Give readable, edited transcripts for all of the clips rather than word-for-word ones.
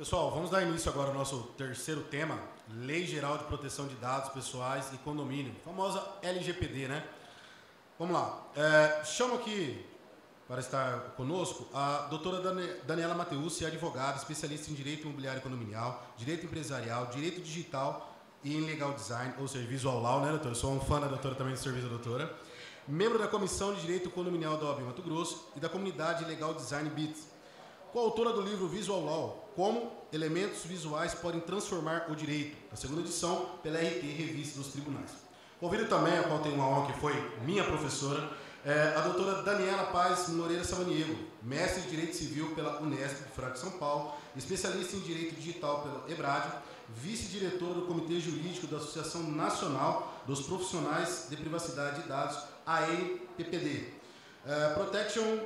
Pessoal, vamos dar início agora ao nosso terceiro tema, Lei Geral de Proteção de Dados Pessoais e Condomínio, famosa LGPD, né? Vamos lá. Chamo aqui, para estar conosco, a doutora Daniela Mateucci, advogada, especialista em Direito Imobiliário e Condominial, Direito Empresarial, Direito Digital e em Legal Design, ou seja, Visual Law, né, doutora? Eu sou um fã da doutora também do serviço da doutora. Membro da Comissão de Direito Condominial da OAB Mato Grosso e da Comunidade Legal Design BIT. Coautora do livro Visual Law, Como Elementos Visuais Podem Transformar o Direito, a segunda edição pela RT, Revista dos Tribunais. Convido também, a qual tenho uma honra que foi minha professora, a doutora Daniela Paz Moreira Samaniego, mestre em Direito Civil pela Unesp, Franca, São Paulo, especialista em Direito Digital pela EBRAD, vice-diretora do Comitê Jurídico da Associação Nacional dos Profissionais de Privacidade de Dados, ANPPD. Protection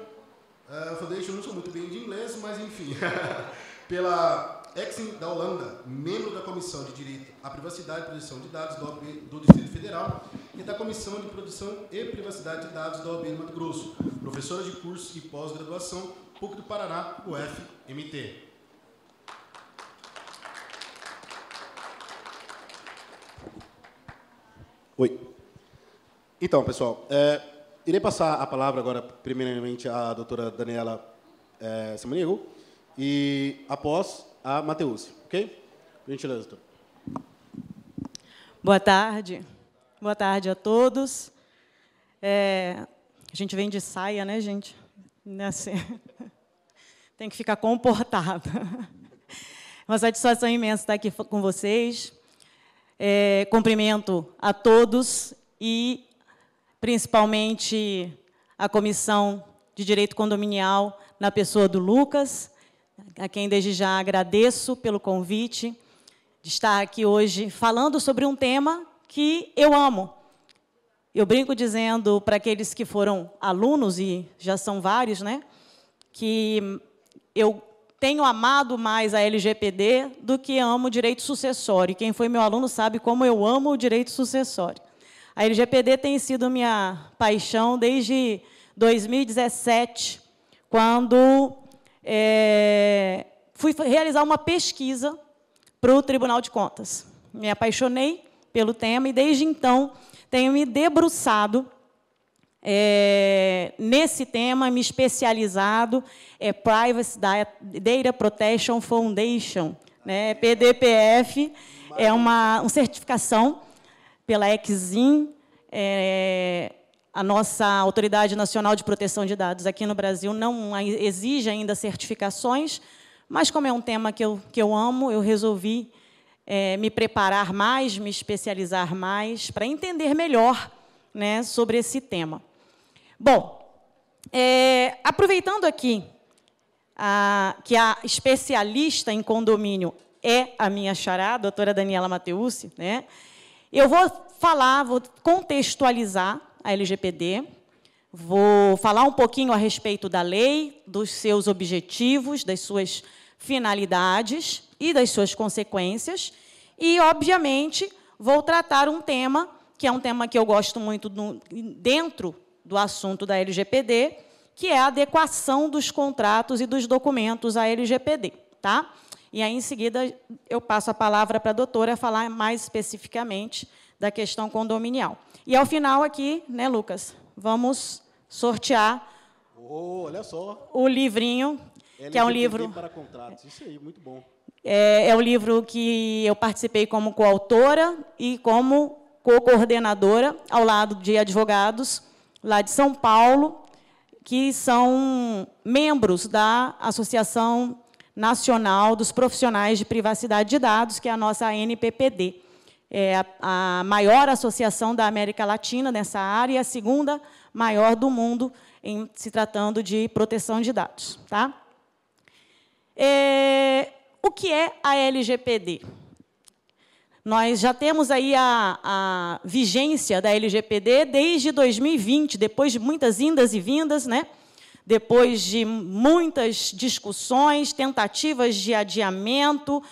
Foundation, não sou muito bem de inglês, mas enfim, pela Exim da Holanda, membro da Comissão de Direito à Privacidade e Proteção de Dados do Distrito Federal e da Comissão de Proteção e Privacidade de Dados da OAB Mato Grosso, professora de curso e pós-graduação, PUC do Paraná, UFMT. Oi. Então, pessoal, irei passar a palavra agora, primeiramente, à doutora Daniela Samaniego e, após, a Mateucci, ok? Por gentileza, doutora. Boa tarde. Boa tarde a todos. A gente vem de saia, né, gente? Assim, tem que ficar comportado. Uma satisfação imensa estar aqui com vocês. Cumprimento a todos e, principalmente, a Comissão de Direito Condominial, na pessoa do Lucas, a quem desde já agradeço pelo convite de estar aqui hoje falando sobre um tema que eu amo. Eu brinco dizendo para aqueles que foram alunos, e já são vários, né, que eu tenho amado mais a LGPD do que amo o direito sucessório. Quem foi meu aluno sabe como eu amo o direito sucessório. A LGPD tem sido minha paixão desde 2017, quando fui realizar uma pesquisa para o Tribunal de Contas. Me apaixonei pelo tema e, desde então, tenho me debruçado nesse tema, me especializado, Privacy Data Protection Foundation, né? PDPF, é uma certificação pela Exim, a nossa Autoridade Nacional de Proteção de Dados aqui no Brasil não exige ainda certificações, mas, como é um tema que eu amo, eu resolvi me preparar mais, me especializar mais, para entender melhor, né, sobre esse tema. Bom, aproveitando aqui que a especialista em condomínio é a minha xará, a doutora Daniela Mateucci, né, eu vou contextualizar a LGPD, vou falar um pouquinho a respeito da lei, dos seus objetivos, das suas finalidades e das suas consequências, e, obviamente, vou tratar um tema, que é um tema que eu gosto muito dentro do assunto da LGPD, que é a adequação dos contratos e dos documentos à LGPD. Tá? E aí, em seguida, eu passo a palavra para a doutora falar mais especificamente da questão condominial. E, ao final, aqui, né, Lucas, vamos sortear olha só, o livrinho, que é um livro... para contratos. Isso aí, muito bom. É o livro que eu participei como coautora e como co-coordenadora, ao lado de advogados lá de São Paulo, que são membros da Associação Nacional dos Profissionais de Privacidade de Dados, que é a nossa ANPPD. É a maior associação da América Latina nessa área e a segunda maior do mundo em se tratando de proteção de dados. Tá? O que é a LGPD? Nós já temos aí a vigência da LGPD desde 2020, depois de muitas indas e vindas, né? Depois de muitas discussões, tentativas de adiamento,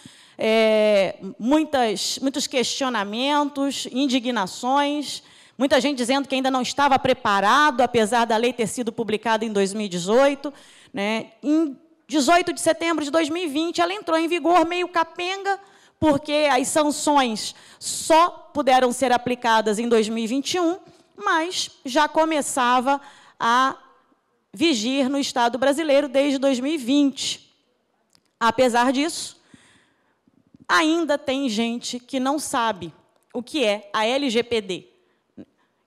muitos questionamentos, indignações, muita gente dizendo que ainda não estava preparado, apesar da lei ter sido publicada em 2018, né? 18 de setembro de 2020, ela entrou em vigor meio capenga, porque as sanções só puderam ser aplicadas em 2021, mas já começava a vigir no Estado brasileiro desde 2020. Apesar disso, ainda tem gente que não sabe o que é a LGPD.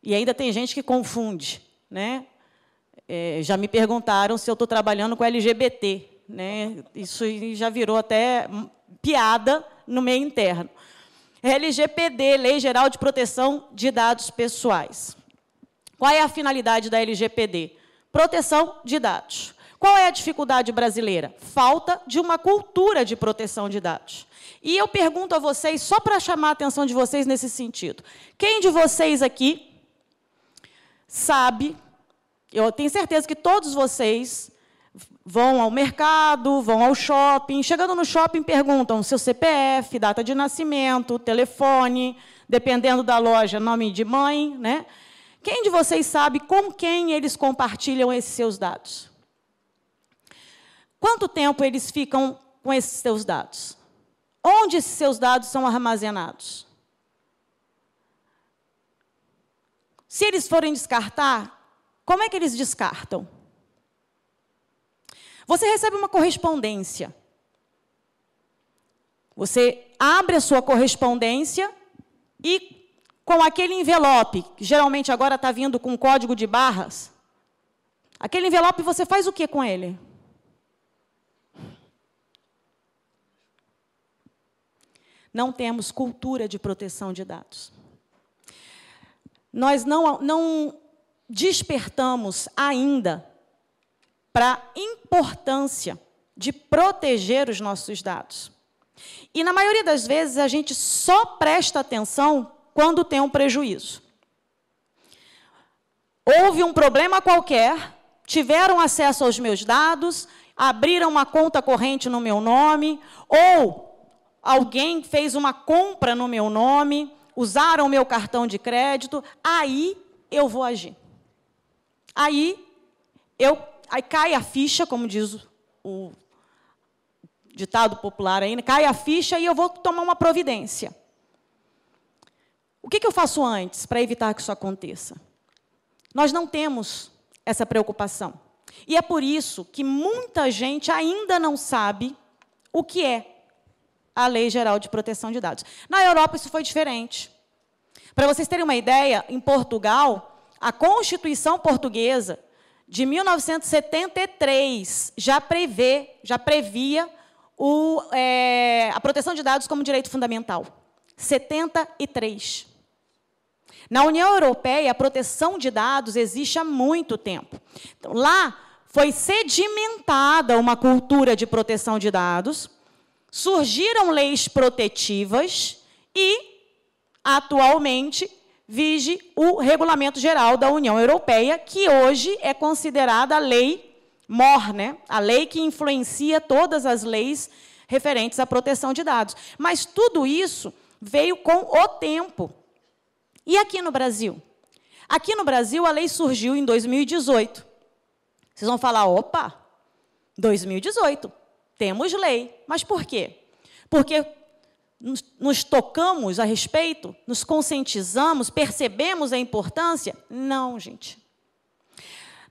E ainda tem gente que confunde, né? Já me perguntaram se eu estou trabalhando com LGBT, né? Isso já virou até piada no meio interno. LGPD, Lei Geral de Proteção de Dados Pessoais. Qual é a finalidade da LGPD? Proteção de dados. Qual é a dificuldade brasileira? Falta de uma cultura de proteção de dados. E eu pergunto a vocês, só para chamar a atenção de vocês nesse sentido, quem de vocês aqui sabe, eu tenho certeza que todos vocês vão ao mercado, vão ao shopping, chegando no shopping perguntam seu CPF, data de nascimento, telefone, dependendo da loja, nome de mãe, né? Quem de vocês sabe com quem eles compartilham esses seus dados? Quanto tempo eles ficam com esses seus dados? Onde esses seus dados são armazenados? Se eles forem descartar, como é que eles descartam? Você recebe uma correspondência. Você abre a sua correspondência e, com aquele envelope, que geralmente agora está vindo com código de barras, aquele envelope você faz o que com ele? Não temos cultura de proteção de dados. Nós não despertamos ainda para a importância de proteger os nossos dados. E, na maioria das vezes, a gente só presta atenção quando tem um prejuízo. Houve um problema qualquer, tiveram acesso aos meus dados, abriram uma conta corrente no meu nome, ou alguém fez uma compra no meu nome, usaram o meu cartão de crédito, aí eu vou agir. Aí cai a ficha, como diz o ditado popular aí, cai a ficha e eu vou tomar uma providência. O que eu faço antes para evitar que isso aconteça? Nós não temos essa preocupação. E é por isso que muita gente ainda não sabe o que é a Lei Geral de Proteção de Dados. Na Europa, isso foi diferente. Para vocês terem uma ideia, em Portugal, a Constituição Portuguesa, de 1973, já previa a proteção de dados como direito fundamental. 73. Na União Europeia, a proteção de dados existe há muito tempo. Então, lá foi sedimentada uma cultura de proteção de dados, surgiram leis protetivas e, atualmente, vige o Regulamento Geral da União Europeia, que hoje é considerada a lei mor, né? A lei que influencia todas as leis referentes à proteção de dados. Mas tudo isso veio com o tempo. E aqui no Brasil? Aqui no Brasil, a lei surgiu em 2018. Vocês vão falar, opa, 2018, temos lei. Mas por quê? Porque nos tocamos a respeito, nos conscientizamos, percebemos a importância? Não, gente.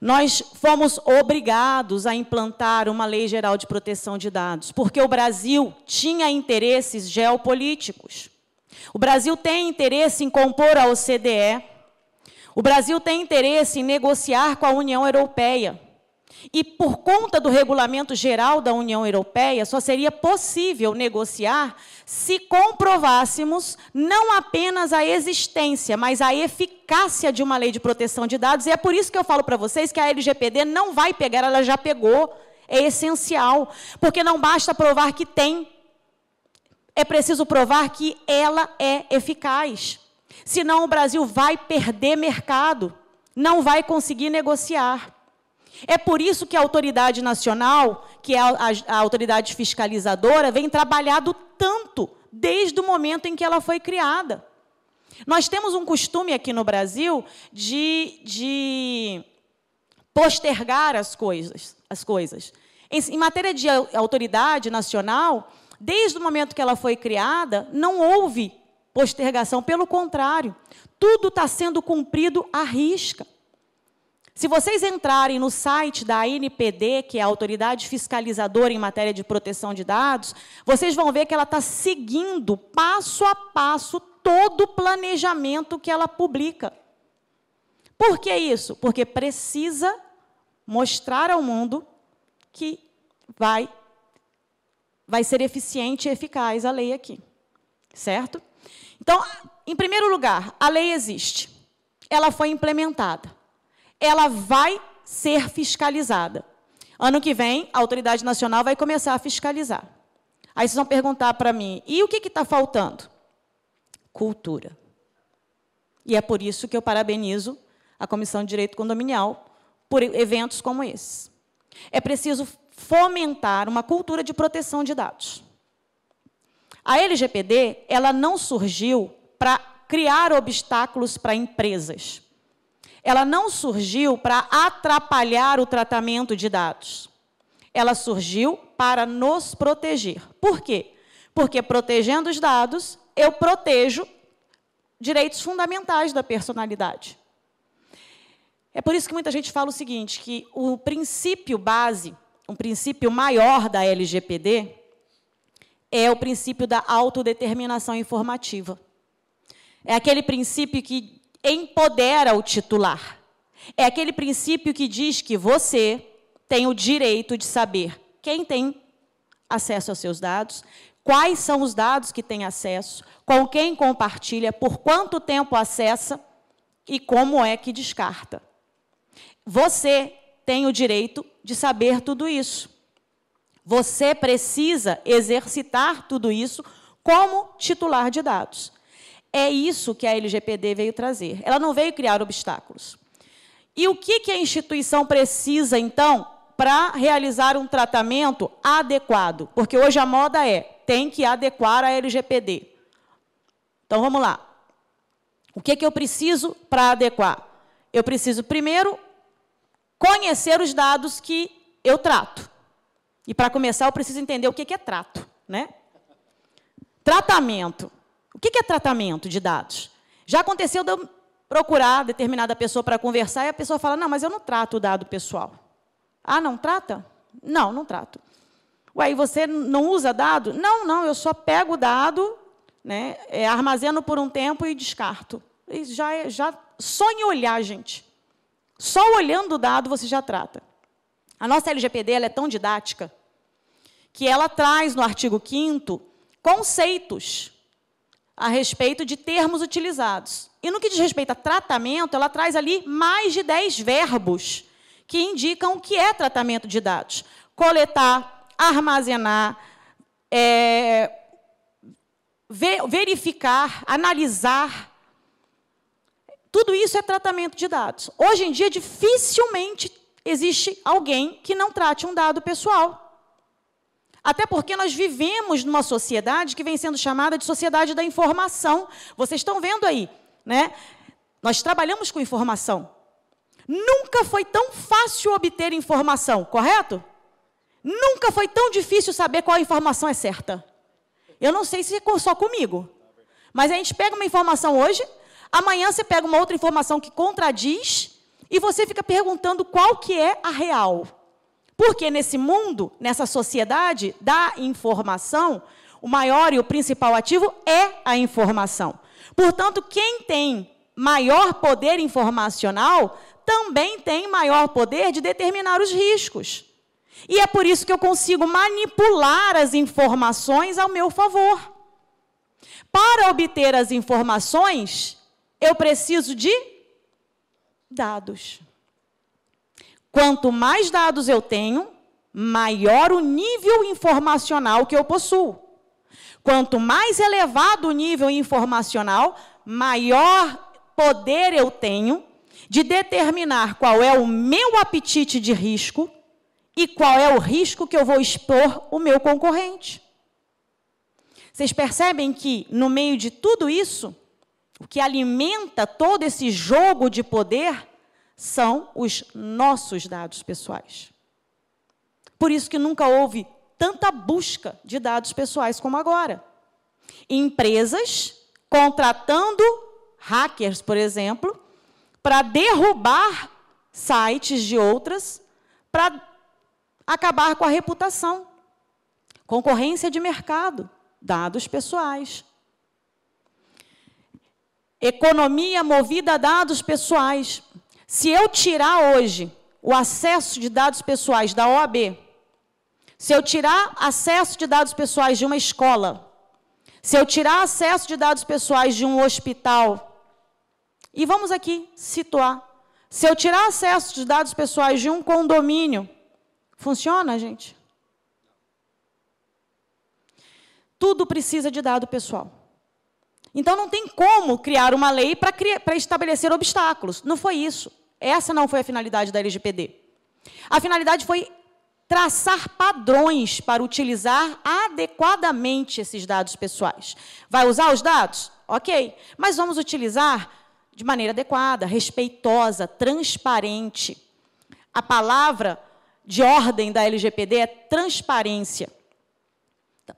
Nós fomos obrigados a implantar uma Lei Geral de Proteção de Dados, porque o Brasil tinha interesses geopolíticos. O Brasil tem interesse em compor a OCDE. O Brasil tem interesse em negociar com a União Europeia. E, por conta do Regulamento Geral da União Europeia, só seria possível negociar se comprovássemos não apenas a existência, mas a eficácia de uma lei de proteção de dados. E é por isso que eu falo para vocês que a LGPD não vai pegar, ela já pegou. É essencial, porque não basta provar que tem. É preciso provar que ela é eficaz. Senão o Brasil vai perder mercado, não vai conseguir negociar. É por isso que a autoridade nacional, que é a autoridade fiscalizadora, vem trabalhando tanto desde o momento em que ela foi criada. Nós temos um costume aqui no Brasil de postergar as coisas. Em matéria de autoridade nacional, desde o momento que ela foi criada, não houve postergação, pelo contrário, tudo está sendo cumprido à risca. Se vocês entrarem no site da ANPD, que é a Autoridade Fiscalizadora em Matéria de Proteção de Dados, vocês vão ver que ela está seguindo, passo a passo, todo o planejamento que ela publica. Por que isso? Porque precisa mostrar ao mundo que vai ser eficiente e eficaz a lei aqui. Certo? Então, em primeiro lugar, a lei existe. Ela foi implementada. Ela vai ser fiscalizada. Ano que vem, a Autoridade Nacional vai começar a fiscalizar. Aí vocês vão perguntar para mim, e o que está faltando? Cultura. E é por isso que eu parabenizo a Comissão de Direito Condominial por eventos como esse. É preciso fomentar uma cultura de proteção de dados. A LGPD, ela não surgiu para criar obstáculos para empresas. Ela não surgiu para atrapalhar o tratamento de dados. Ela surgiu para nos proteger. Por quê? Porque protegendo os dados, eu protejo direitos fundamentais da personalidade. É por isso que muita gente fala o seguinte, que o princípio base, um princípio maior da LGPD, é o princípio da autodeterminação informativa. É aquele princípio que empodera o titular. É aquele princípio que diz que você tem o direito de saber quem tem acesso aos seus dados, quais são os dados que tem acesso, com quem compartilha, por quanto tempo acessa e como é que descarta. Você tem o direito de saber tudo isso. Você precisa exercitar tudo isso como titular de dados. É isso que a LGPD veio trazer. Ela não veio criar obstáculos. E o que a instituição precisa, então, para realizar um tratamento adequado? Porque hoje a moda tem que adequar a LGPD. Então, vamos lá. O que eu preciso para adequar? Eu preciso, primeiro, conhecer os dados que eu trato. E, para começar, eu preciso entender o que é trato, né? Tratamento. O que é tratamento de dados? Já aconteceu de eu procurar determinada pessoa para conversar e a pessoa fala, não, mas eu não trato o dado pessoal. Ah, não trata? Não, não trato. Ué, e você não usa dado? Não, eu só pego o dado, né, armazeno por um tempo e descarto. E só em olhar, gente. Só olhando o dado você já trata. A nossa LGPD ela é tão didática que ela traz no artigo 5º conceitos a respeito de termos utilizados. E no que diz respeito a tratamento, ela traz ali mais de 10 verbos que indicam o que é tratamento de dados. Coletar, armazenar, verificar, analisar. Tudo isso é tratamento de dados. Hoje em dia, dificilmente existe alguém que não trate um dado pessoal. Até porque nós vivemos numa sociedade que vem sendo chamada de sociedade da informação. Vocês estão vendo aí, né? Nós trabalhamos com informação. Nunca foi tão fácil obter informação, correto? Nunca foi tão difícil saber qual informação é certa. Eu não sei se é só comigo, mas a gente pega uma informação hoje, amanhã você pega uma outra informação que contradiz e você fica perguntando qual que é a real. Porque nesse mundo, nessa sociedade da informação, o maior e o principal ativo é a informação. Portanto, quem tem maior poder informacional também tem maior poder de determinar os riscos. E é por isso que eu consigo manipular as informações ao meu favor. Para obter as informações, eu preciso de dados. Quanto mais dados eu tenho, maior o nível informacional que eu possuo. Quanto mais elevado o nível informacional, maior poder eu tenho de determinar qual é o meu apetite de risco e qual é o risco que eu vou expor o meu concorrente. Vocês percebem que, no meio de tudo isso, o que alimenta todo esse jogo de poder são os nossos dados pessoais. Por isso que nunca houve tanta busca de dados pessoais como agora. Empresas contratando hackers, por exemplo, para derrubar sites de outras, para acabar com a reputação. Concorrência de mercado, dados pessoais. Economia movida a dados pessoais. Se eu tirar hoje o acesso de dados pessoais da OAB, se eu tirar acesso de dados pessoais de uma escola, se eu tirar acesso de dados pessoais de um hospital, e vamos aqui situar, se eu tirar acesso de dados pessoais de um condomínio, funciona, gente? Tudo precisa de dado pessoal. Então, não tem como criar uma lei para estabelecer obstáculos. Não foi isso. Essa não foi a finalidade da LGPD. A finalidade foi traçar padrões para utilizar adequadamente esses dados pessoais. Vai usar os dados? Ok. Mas vamos utilizar de maneira adequada, respeitosa, transparente. A palavra de ordem da LGPD é transparência.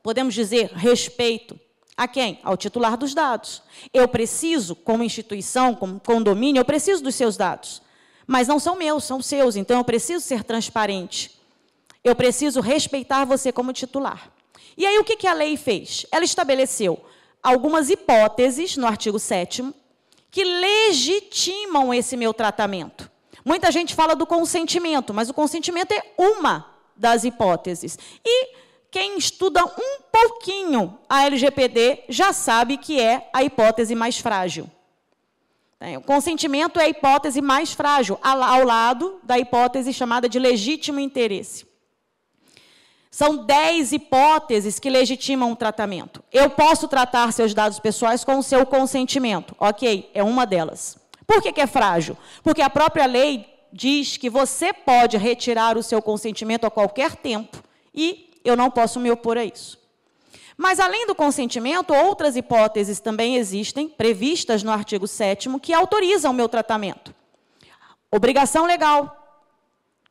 Podemos dizer respeito. A quem? Ao titular dos dados. Eu preciso, como instituição, como condomínio, eu preciso dos seus dados. Mas não são meus, são seus. Então, eu preciso ser transparente. Eu preciso respeitar você como titular. E aí, o que a lei fez? Ela estabeleceu algumas hipóteses, no artigo 7º, que legitimam esse meu tratamento. Muita gente fala do consentimento, mas o consentimento é uma das hipóteses. E quem estuda um pouquinho a LGPD já sabe que é a hipótese mais frágil. O consentimento é a hipótese mais frágil, ao lado da hipótese chamada de legítimo interesse. São 10 hipóteses que legitimam o tratamento. Eu posso tratar seus dados pessoais com o seu consentimento. Ok, é uma delas. Por que é frágil? Porque a própria lei diz que você pode retirar o seu consentimento a qualquer tempo e eu não posso me opor a isso. Mas, além do consentimento, outras hipóteses também existem, previstas no artigo 7º, que autorizam o meu tratamento. Obrigação legal.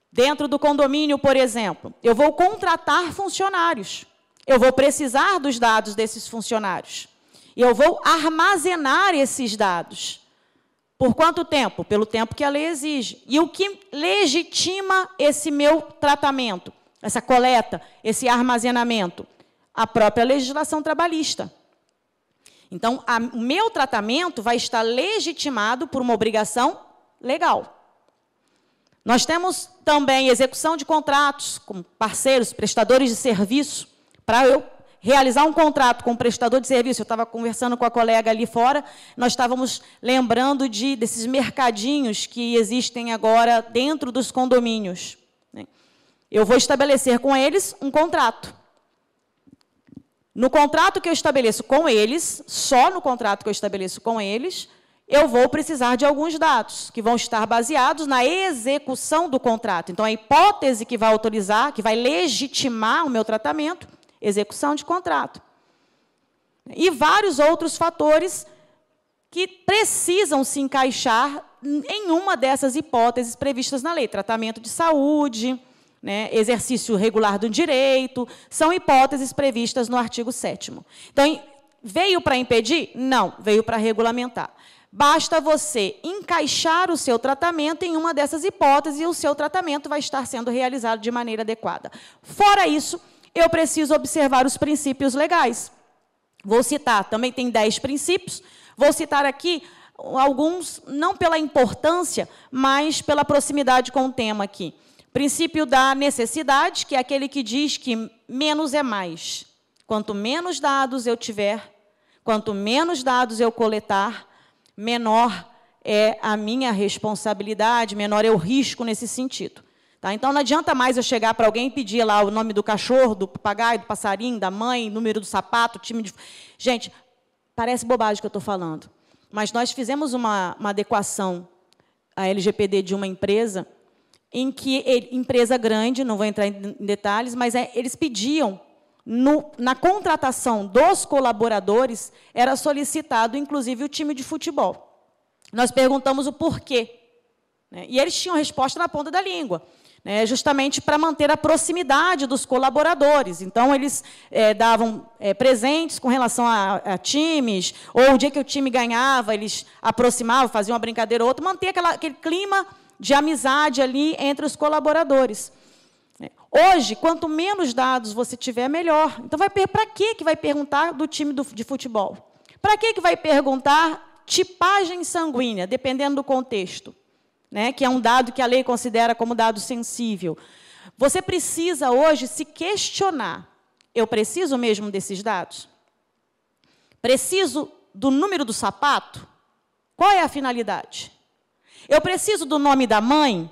Dentro do condomínio, por exemplo, eu vou contratar funcionários. Eu vou precisar dos dados desses funcionários. E eu vou armazenar esses dados. Por quanto tempo? Pelo tempo que a lei exige. E o que legitima esse meu tratamento? Essa coleta, esse armazenamento? A própria legislação trabalhista. Então, o meu tratamento vai estar legitimado por uma obrigação legal. Nós temos também execução de contratos com parceiros, prestadores de serviço. Para eu realizar um contrato com um prestador de serviço, eu estava conversando com a colega ali fora, nós estávamos lembrando desses mercadinhos que existem agora dentro dos condomínios. Eu vou estabelecer com eles um contrato. No contrato que eu estabeleço com eles, só no contrato que eu estabeleço com eles, eu vou precisar de alguns dados, que vão estar baseados na execução do contrato. Então, a hipótese que vai autorizar, que vai legitimar o meu tratamento, execução de contrato. E vários outros fatores que precisam se encaixar em uma dessas hipóteses previstas na lei. Tratamento de saúde, né, exercício regular do direito, são hipóteses previstas no artigo 7º. Então, veio para impedir? Não, veio para regulamentar. Basta você encaixar o seu tratamento em uma dessas hipóteses e o seu tratamento vai estar sendo realizado de maneira adequada. Fora isso, eu preciso observar os princípios legais. Vou citar, também tem 10 princípios, vou citar aqui alguns, não pela importância, mas pela proximidade com o tema aqui. Princípio da necessidade, que é aquele que diz que menos é mais. Quanto menos dados eu tiver, quanto menos dados eu coletar, menor é a minha responsabilidade, menor é o risco nesse sentido. Tá? Então, não adianta mais eu chegar para alguém e pedir lá o nome do cachorro, do papagaio, do passarinho, da mãe, número do sapato, time de... Gente, parece bobagem que eu estou falando, mas nós fizemos uma adequação à LGPD de uma empresa, em que, empresa grande, não vou entrar em detalhes, mas eles pediam, na contratação dos colaboradores, era solicitado, inclusive, o time de futebol. Nós perguntamos o porquê. Né? E eles tinham resposta na ponta da língua. né, justamente para manter a proximidade dos colaboradores. Então, eles davam presentes com relação a times, ou o dia que o time ganhava, eles aproximavam, faziam uma brincadeira ou outra, manter aquele clima de amizade ali entre os colaboradores. Hoje, quanto menos dados você tiver, melhor. Então, para que vai perguntar do time de futebol? Para que vai perguntar tipagem sanguínea, dependendo do contexto, né, que é um dado que a lei considera como dado sensível? Você precisa, hoje, se questionar. Eu preciso mesmo desses dados? Preciso do número do sapato? Qual é a finalidade? Eu preciso do nome da mãe?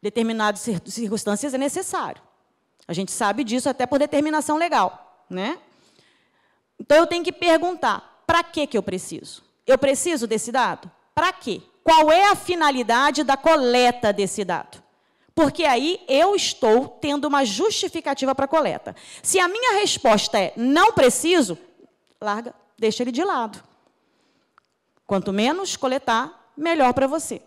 Determinadas circunstâncias é necessário. A gente sabe disso até por determinação legal, né? Então, eu tenho que perguntar, para que eu preciso? Eu preciso desse dado? Para quê? Qual é a finalidade da coleta desse dado? Porque aí eu estou tendo uma justificativa para a coleta. Se a minha resposta é não preciso, larga, deixa ele de lado. Quanto menos coletar, melhor para você.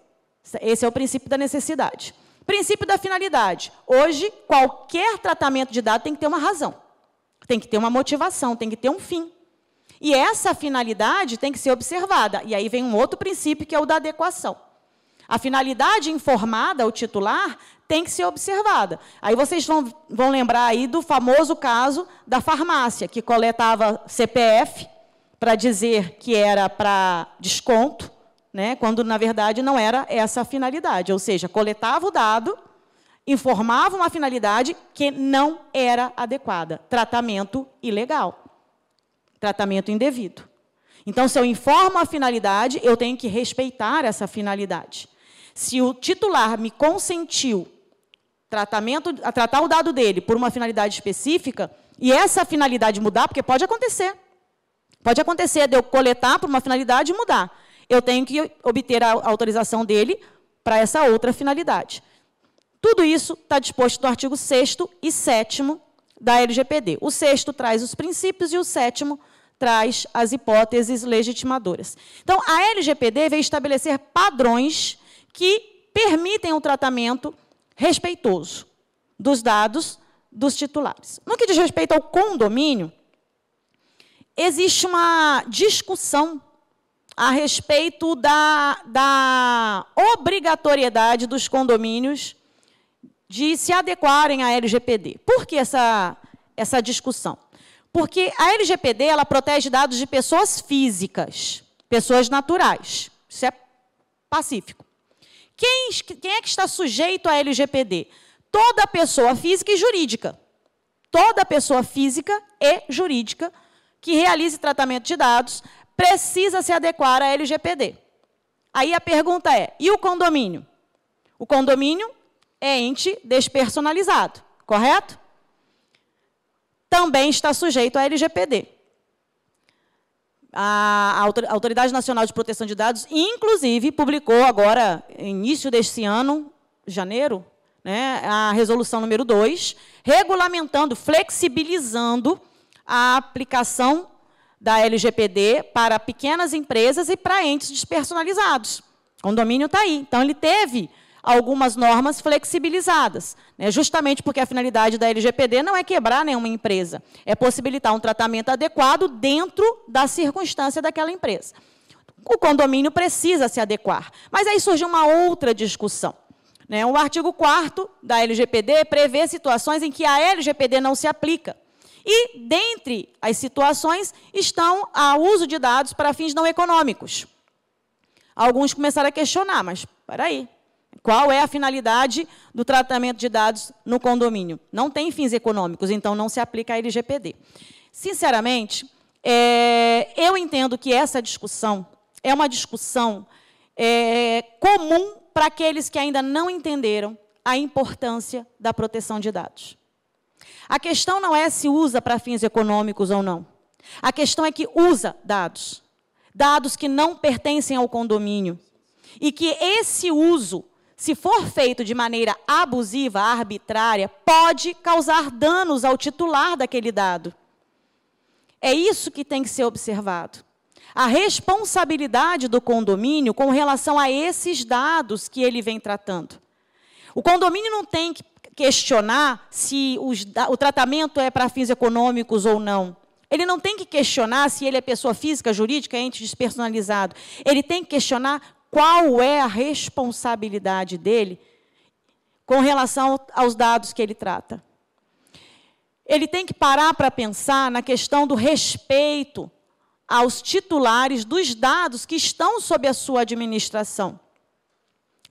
Esse é o princípio da necessidade. Princípio da finalidade. Hoje, qualquer tratamento de dado tem que ter uma razão. Tem que ter uma motivação, tem que ter um fim. E essa finalidade tem que ser observada. E aí vem um outro princípio, que é o da adequação. A finalidade informada ao titular tem que ser observada. Aí vocês vão lembrar aí do famoso caso da farmácia, que coletava CPF para dizer que era para desconto, né, quando, na verdade, não era essa a finalidade. Ou seja, coletava o dado, informava uma finalidade que não era adequada. Tratamento ilegal. Tratamento indevido. Então, se eu informo a finalidade, eu tenho que respeitar essa finalidade. Se o titular me consentiu a tratar o dado dele por uma finalidade específica, e essa finalidade mudar, porque pode acontecer. Pode acontecer de eu coletar por uma finalidade e mudar. Eu tenho que obter a autorização dele para essa outra finalidade. Tudo isso está disposto no artigo 6º e 7º da LGPD. O 6º traz os princípios e o 7º traz as hipóteses legitimadoras. Então, a LGPD veio estabelecer padrões que permitem um tratamento respeitoso dos dados dos titulares. No que diz respeito ao condomínio, existe uma discussão a respeito da obrigatoriedade dos condomínios de se adequarem à LGPD. Por que essa discussão? Porque a LGPD ela protege dados de pessoas físicas, pessoas naturais. Isso é pacífico. Quem é que está sujeito à LGPD? Toda pessoa física e jurídica. Toda pessoa física e jurídica que realize tratamento de dados precisa se adequar à LGPD. Aí a pergunta é, e o condomínio? O condomínio é ente despersonalizado, correto? Também está sujeito à LGPD. A Autoridade Nacional de Proteção de Dados, inclusive, publicou agora, início deste ano, janeiro, né, a resolução número 2, regulamentando, flexibilizando a aplicação da LGPD para pequenas empresas e para entes despersonalizados. O condomínio está aí. Então, ele teve algumas normas flexibilizadas, né, justamente porque a finalidade da LGPD não é quebrar nenhuma empresa, é possibilitar um tratamento adequado dentro da circunstância daquela empresa. O condomínio precisa se adequar. Mas aí surge uma outra discussão, né? O artigo 4º da LGPD prevê situações em que a LGPD não se aplica. E, dentre as situações, estão o uso de dados para fins não econômicos. Alguns começaram a questionar, mas, espera aí, qual é a finalidade do tratamento de dados no condomínio? Não tem fins econômicos, então não se aplica a LGPD. Sinceramente, eu entendo que essa discussão é uma discussão comum para aqueles que ainda não entenderam a importância da proteção de dados. A questão não é se usa para fins econômicos ou não. A questão é que usa dados. Dados que não pertencem ao condomínio. E que esse uso, se for feito de maneira abusiva, arbitrária, pode causar danos ao titular daquele dado. É isso que tem que ser observado. A responsabilidade do condomínio com relação a esses dados que ele vem tratando. O condomínio não tem que questionar se o tratamento é para fins econômicos ou não. Ele não tem que questionar se ele é pessoa física, jurídica, ente despersonalizado. Ele tem que questionar qual é a responsabilidade dele com relação aos dados que ele trata. Ele tem que parar para pensar na questão do respeito aos titulares dos dados que estão sob a sua administração.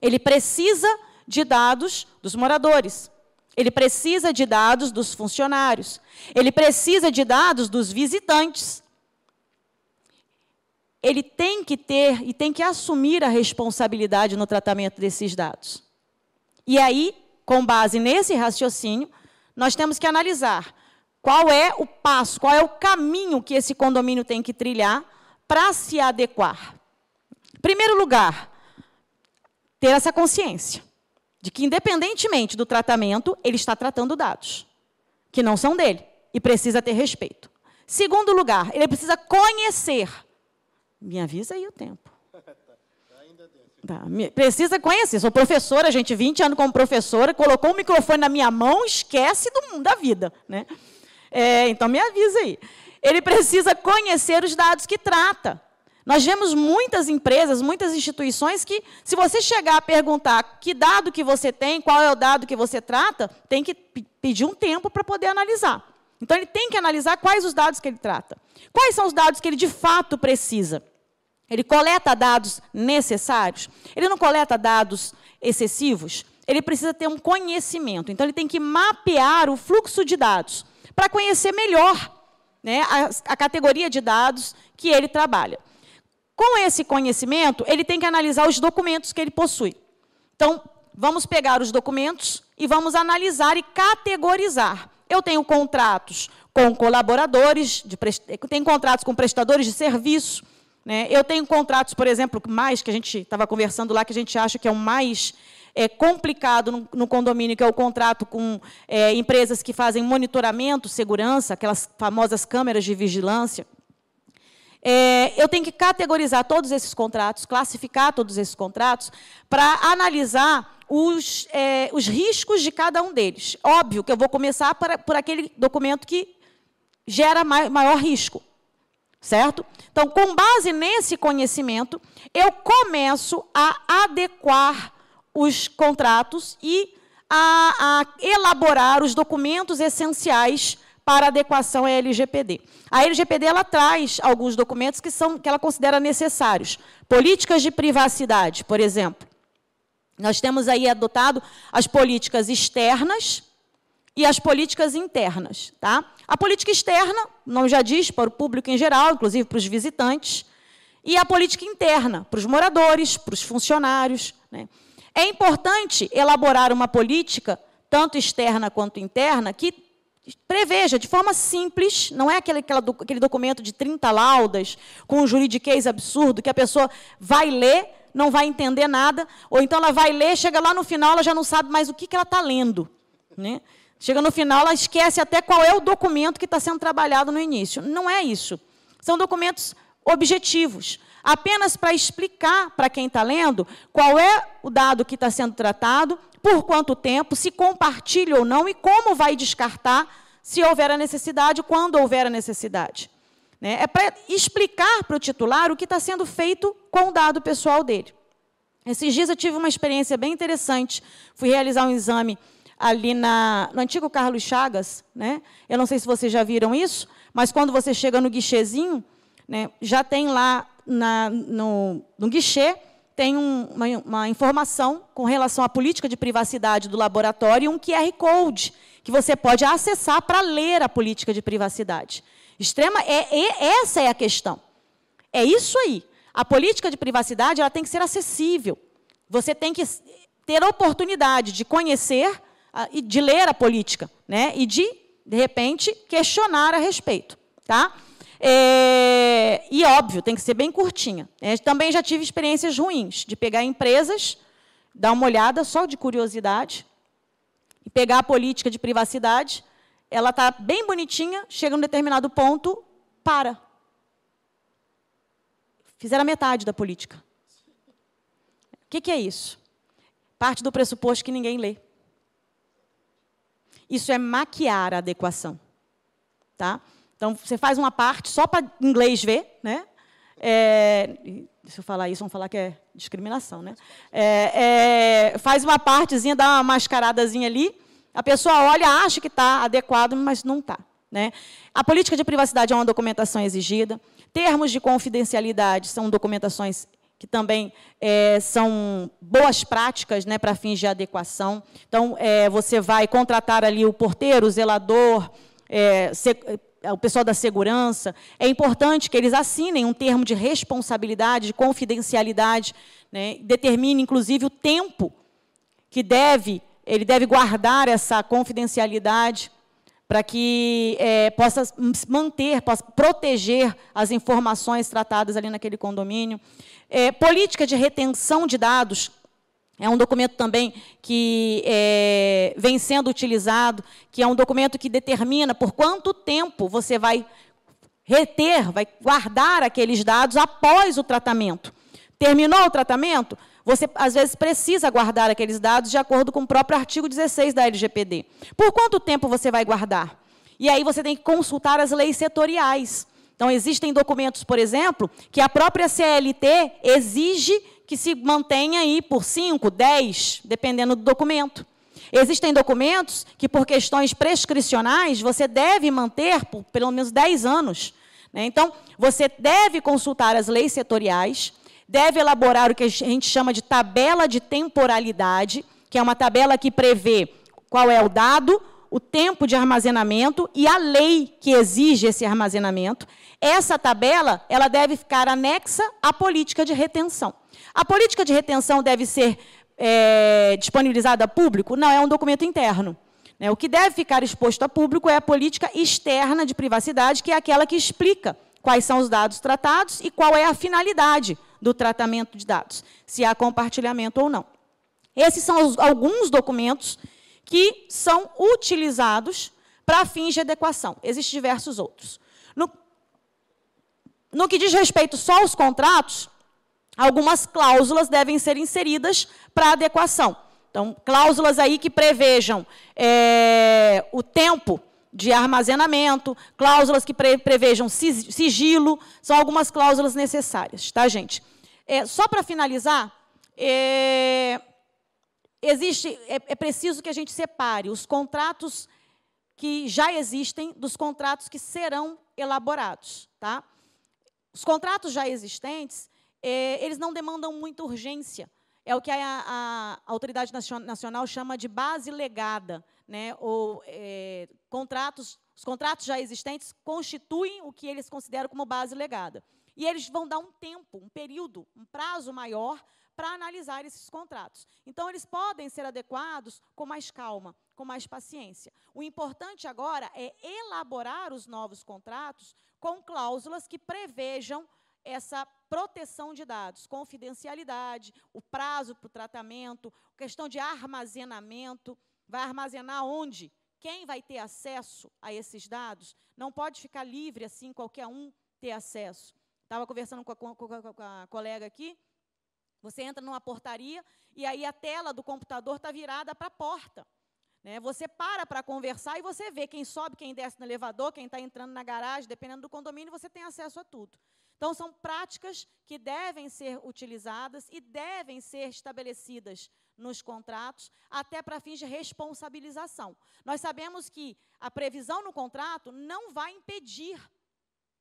Ele precisa de dados dos moradores. Ele precisa de dados dos funcionários. Ele precisa de dados dos visitantes. Ele tem que ter e tem que assumir a responsabilidade no tratamento desses dados. E aí, com base nesse raciocínio, nós temos que analisar qual é o passo, qual é o caminho que esse condomínio tem que trilhar para se adequar. Em primeiro lugar, ter essa consciência de que, independentemente do tratamento, ele está tratando dados que não são dele e precisa ter respeito. Segundo lugar, ele precisa conhecer. Me avisa aí o tempo. Tá, precisa conhecer. Sou professora, gente, 20 anos como professora, colocou o microfone na minha mão, esquece da vida, né? Então, me avisa aí. Ele precisa conhecer os dados que trata. Nós vemos muitas empresas, muitas instituições que, se você chegar a perguntar que dado que você tem, qual é o dado que você trata, tem que pedir um tempo para poder analisar. Então, ele tem que analisar quais os dados que ele trata. Quais são os dados que ele, de fato, precisa? Ele coleta dados necessários? Ele não coleta dados excessivos? Ele precisa ter um conhecimento. Então, ele tem que mapear o fluxo de dados para conhecer melhor, né, a categoria de dados que ele trabalha. Com esse conhecimento, ele tem que analisar os documentos que ele possui. Então, vamos pegar os documentos e vamos analisar e categorizar. Eu tenho contratos com colaboradores, tenho contratos com prestadores de serviço, né? Eu tenho contratos, por exemplo, que a gente estava conversando lá, que a gente acha que é o mais complicado no condomínio, que é o contrato com empresas que fazem monitoramento, segurança, aquelas famosas câmeras de vigilância. Eu tenho que categorizar todos esses contratos, classificar todos esses contratos, para analisar os riscos de cada um deles. Óbvio que eu vou começar por aquele documento que gera maior risco, certo? Então, com base nesse conhecimento, eu começo a adequar os contratos e a elaborar os documentos essenciais para adequação à LGPD. A LGPD ela traz alguns documentos que ela considera necessários. Políticas de privacidade, por exemplo. Nós temos aí adotado as políticas externas e as políticas internas. Tá? A política externa, o nome já diz, para o público em geral, inclusive para os visitantes, e a política interna, para os moradores, para os funcionários. Né? É importante elaborar uma política, tanto externa quanto interna, que preveja de forma simples, não é aquele documento de 30 laudas, com um juridiquês absurdo, que a pessoa vai ler, não vai entender nada, ou então ela vai ler, chega lá no final, ela já não sabe mais o que ela está lendo. Né? Chega no final, ela esquece até qual é o documento que está sendo trabalhado no início. Não é isso. São documentos objetivos, apenas para explicar para quem está lendo qual é o dado que está sendo tratado, por quanto tempo, se compartilha ou não e como vai descartar se houver a necessidade, quando houver a necessidade. Né? É para explicar para o titular o que está sendo feito com o dado pessoal dele. Esses dias eu tive uma experiência bem interessante. Fui realizar um exame ali no antigo Carlos Chagas. Né? Eu não sei se vocês já viram isso, mas quando você chega no guichezinho, né, já tem lá no guichê, tem uma informação com relação à política de privacidade do laboratório e um QR Code que você pode acessar para ler a política de privacidade. Essa é a questão. É isso aí. A política de privacidade ela tem que ser acessível. Você tem que ter a oportunidade de conhecer e de ler a política, né? E de repente, questionar a respeito. Tá? E, óbvio, tem que ser bem curtinha. Também já tive experiências ruins, de pegar empresas, dar uma olhada só de curiosidade, e pegar a política de privacidade, ela está bem bonitinha, chega num determinado ponto, para. Fizeram a metade da política. O que é isso? parte do pressuposto que ninguém lê. Isso é maquiar a adequação. Tá? Então, você faz uma parte só para inglês ver, né? Se eu falar isso, vão falar que é discriminação, né? Faz uma partezinha, dá uma mascaradazinha ali, a pessoa olha, acha que está adequado, mas não está. Né? A política de privacidade é uma documentação exigida. Termos de confidencialidade são documentações que também são boas práticas, né, para fins de adequação. Então, você vai contratar ali o porteiro, o zelador, o pessoal da segurança. É importante que eles assinem um termo de responsabilidade, de confidencialidade, né, determine, inclusive, o tempo que ele deve guardar essa confidencialidade para que possa manter, possa proteger as informações tratadas ali naquele condomínio. Política de retenção de dados é um documento também que vem sendo utilizado, que é um documento que determina por quanto tempo você vai reter, vai guardar aqueles dados após o tratamento. Terminou o tratamento, você, às vezes, precisa guardar aqueles dados de acordo com o próprio artigo 16 da LGPD. Por quanto tempo você vai guardar? E aí você tem que consultar as leis setoriais. Então, existem documentos, por exemplo, que a própria CLT exige que se mantenha aí por 5, 10, dependendo do documento. Existem documentos que, por questões prescricionais, você deve manter por pelo menos 10 anos. Né? Então, você deve consultar as leis setoriais, deve elaborar o que a gente chama de tabela de temporalidade, que é uma tabela que prevê qual é o dado, o tempo de armazenamento e a lei que exige esse armazenamento. Essa tabela ela deve ficar anexa à política de retenção. A política de retenção deve ser disponibilizada a público? Não, é um documento interno. O que deve ficar exposto a público é a política externa de privacidade, que é aquela que explica quais são os dados tratados e qual é a finalidade do tratamento de dados, se há compartilhamento ou não. Esses são alguns documentos que são utilizados para fins de adequação. Existem diversos outros. No que diz respeito só aos contratos, algumas cláusulas devem ser inseridas para adequação. Então, cláusulas aí que prevejam o tempo de armazenamento, cláusulas que prevejam sigilo, são algumas cláusulas necessárias, tá, gente? Só para finalizar, é preciso que a gente separe os contratos que já existem dos contratos que serão elaborados, tá? Os contratos já existentes, eles não demandam muita urgência. É o que a Autoridade Nacional chama de base legada, né? Os contratos já existentes constituem o que eles consideram como base legada. E eles vão dar um tempo, um período, um prazo maior para analisar esses contratos. Então, eles podem ser adequados com mais calma, com mais paciência. O importante agora é elaborar os novos contratos com cláusulas que prevejam essa proteção de dados, confidencialidade, o prazo para o tratamento, questão de armazenamento, vai armazenar onde? Quem vai ter acesso a esses dados? Não pode ficar livre, assim, qualquer um ter acesso. Estava conversando com a colega aqui, você entra numa portaria e aí a tela do computador está virada para a porta. Né? Você para conversar e você vê quem sobe, quem desce no elevador, quem está entrando na garagem, dependendo do condomínio, você tem acesso a tudo. Então, são práticas que devem ser utilizadas e devem ser estabelecidas nos contratos, até para fins de responsabilização. Nós sabemos que a previsão no contrato não vai impedir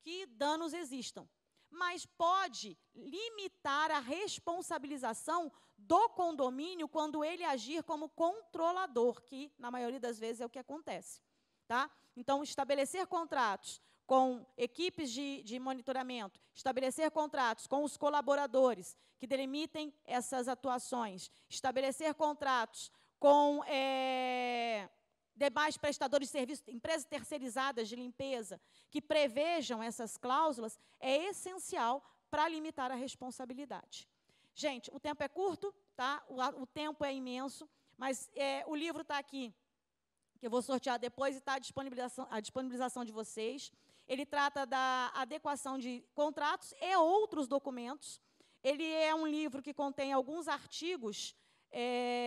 que danos existam, mas pode limitar a responsabilização do condomínio quando ele agir como controlador, que, na maioria das vezes, é o que acontece. Tá? Então, estabelecer contratos com equipes de monitoramento, estabelecer contratos com os colaboradores que delimitem essas atuações, estabelecer contratos com demais prestadores de serviço, empresas terceirizadas de limpeza, que prevejam essas cláusulas, é essencial para limitar a responsabilidade. Gente, o tempo é curto, tá? O tempo é imenso, mas o livro está aqui, que eu vou sortear depois, e está à disponibilização de vocês. Ele trata da adequação de contratos e outros documentos. Ele é um livro que contém alguns artigos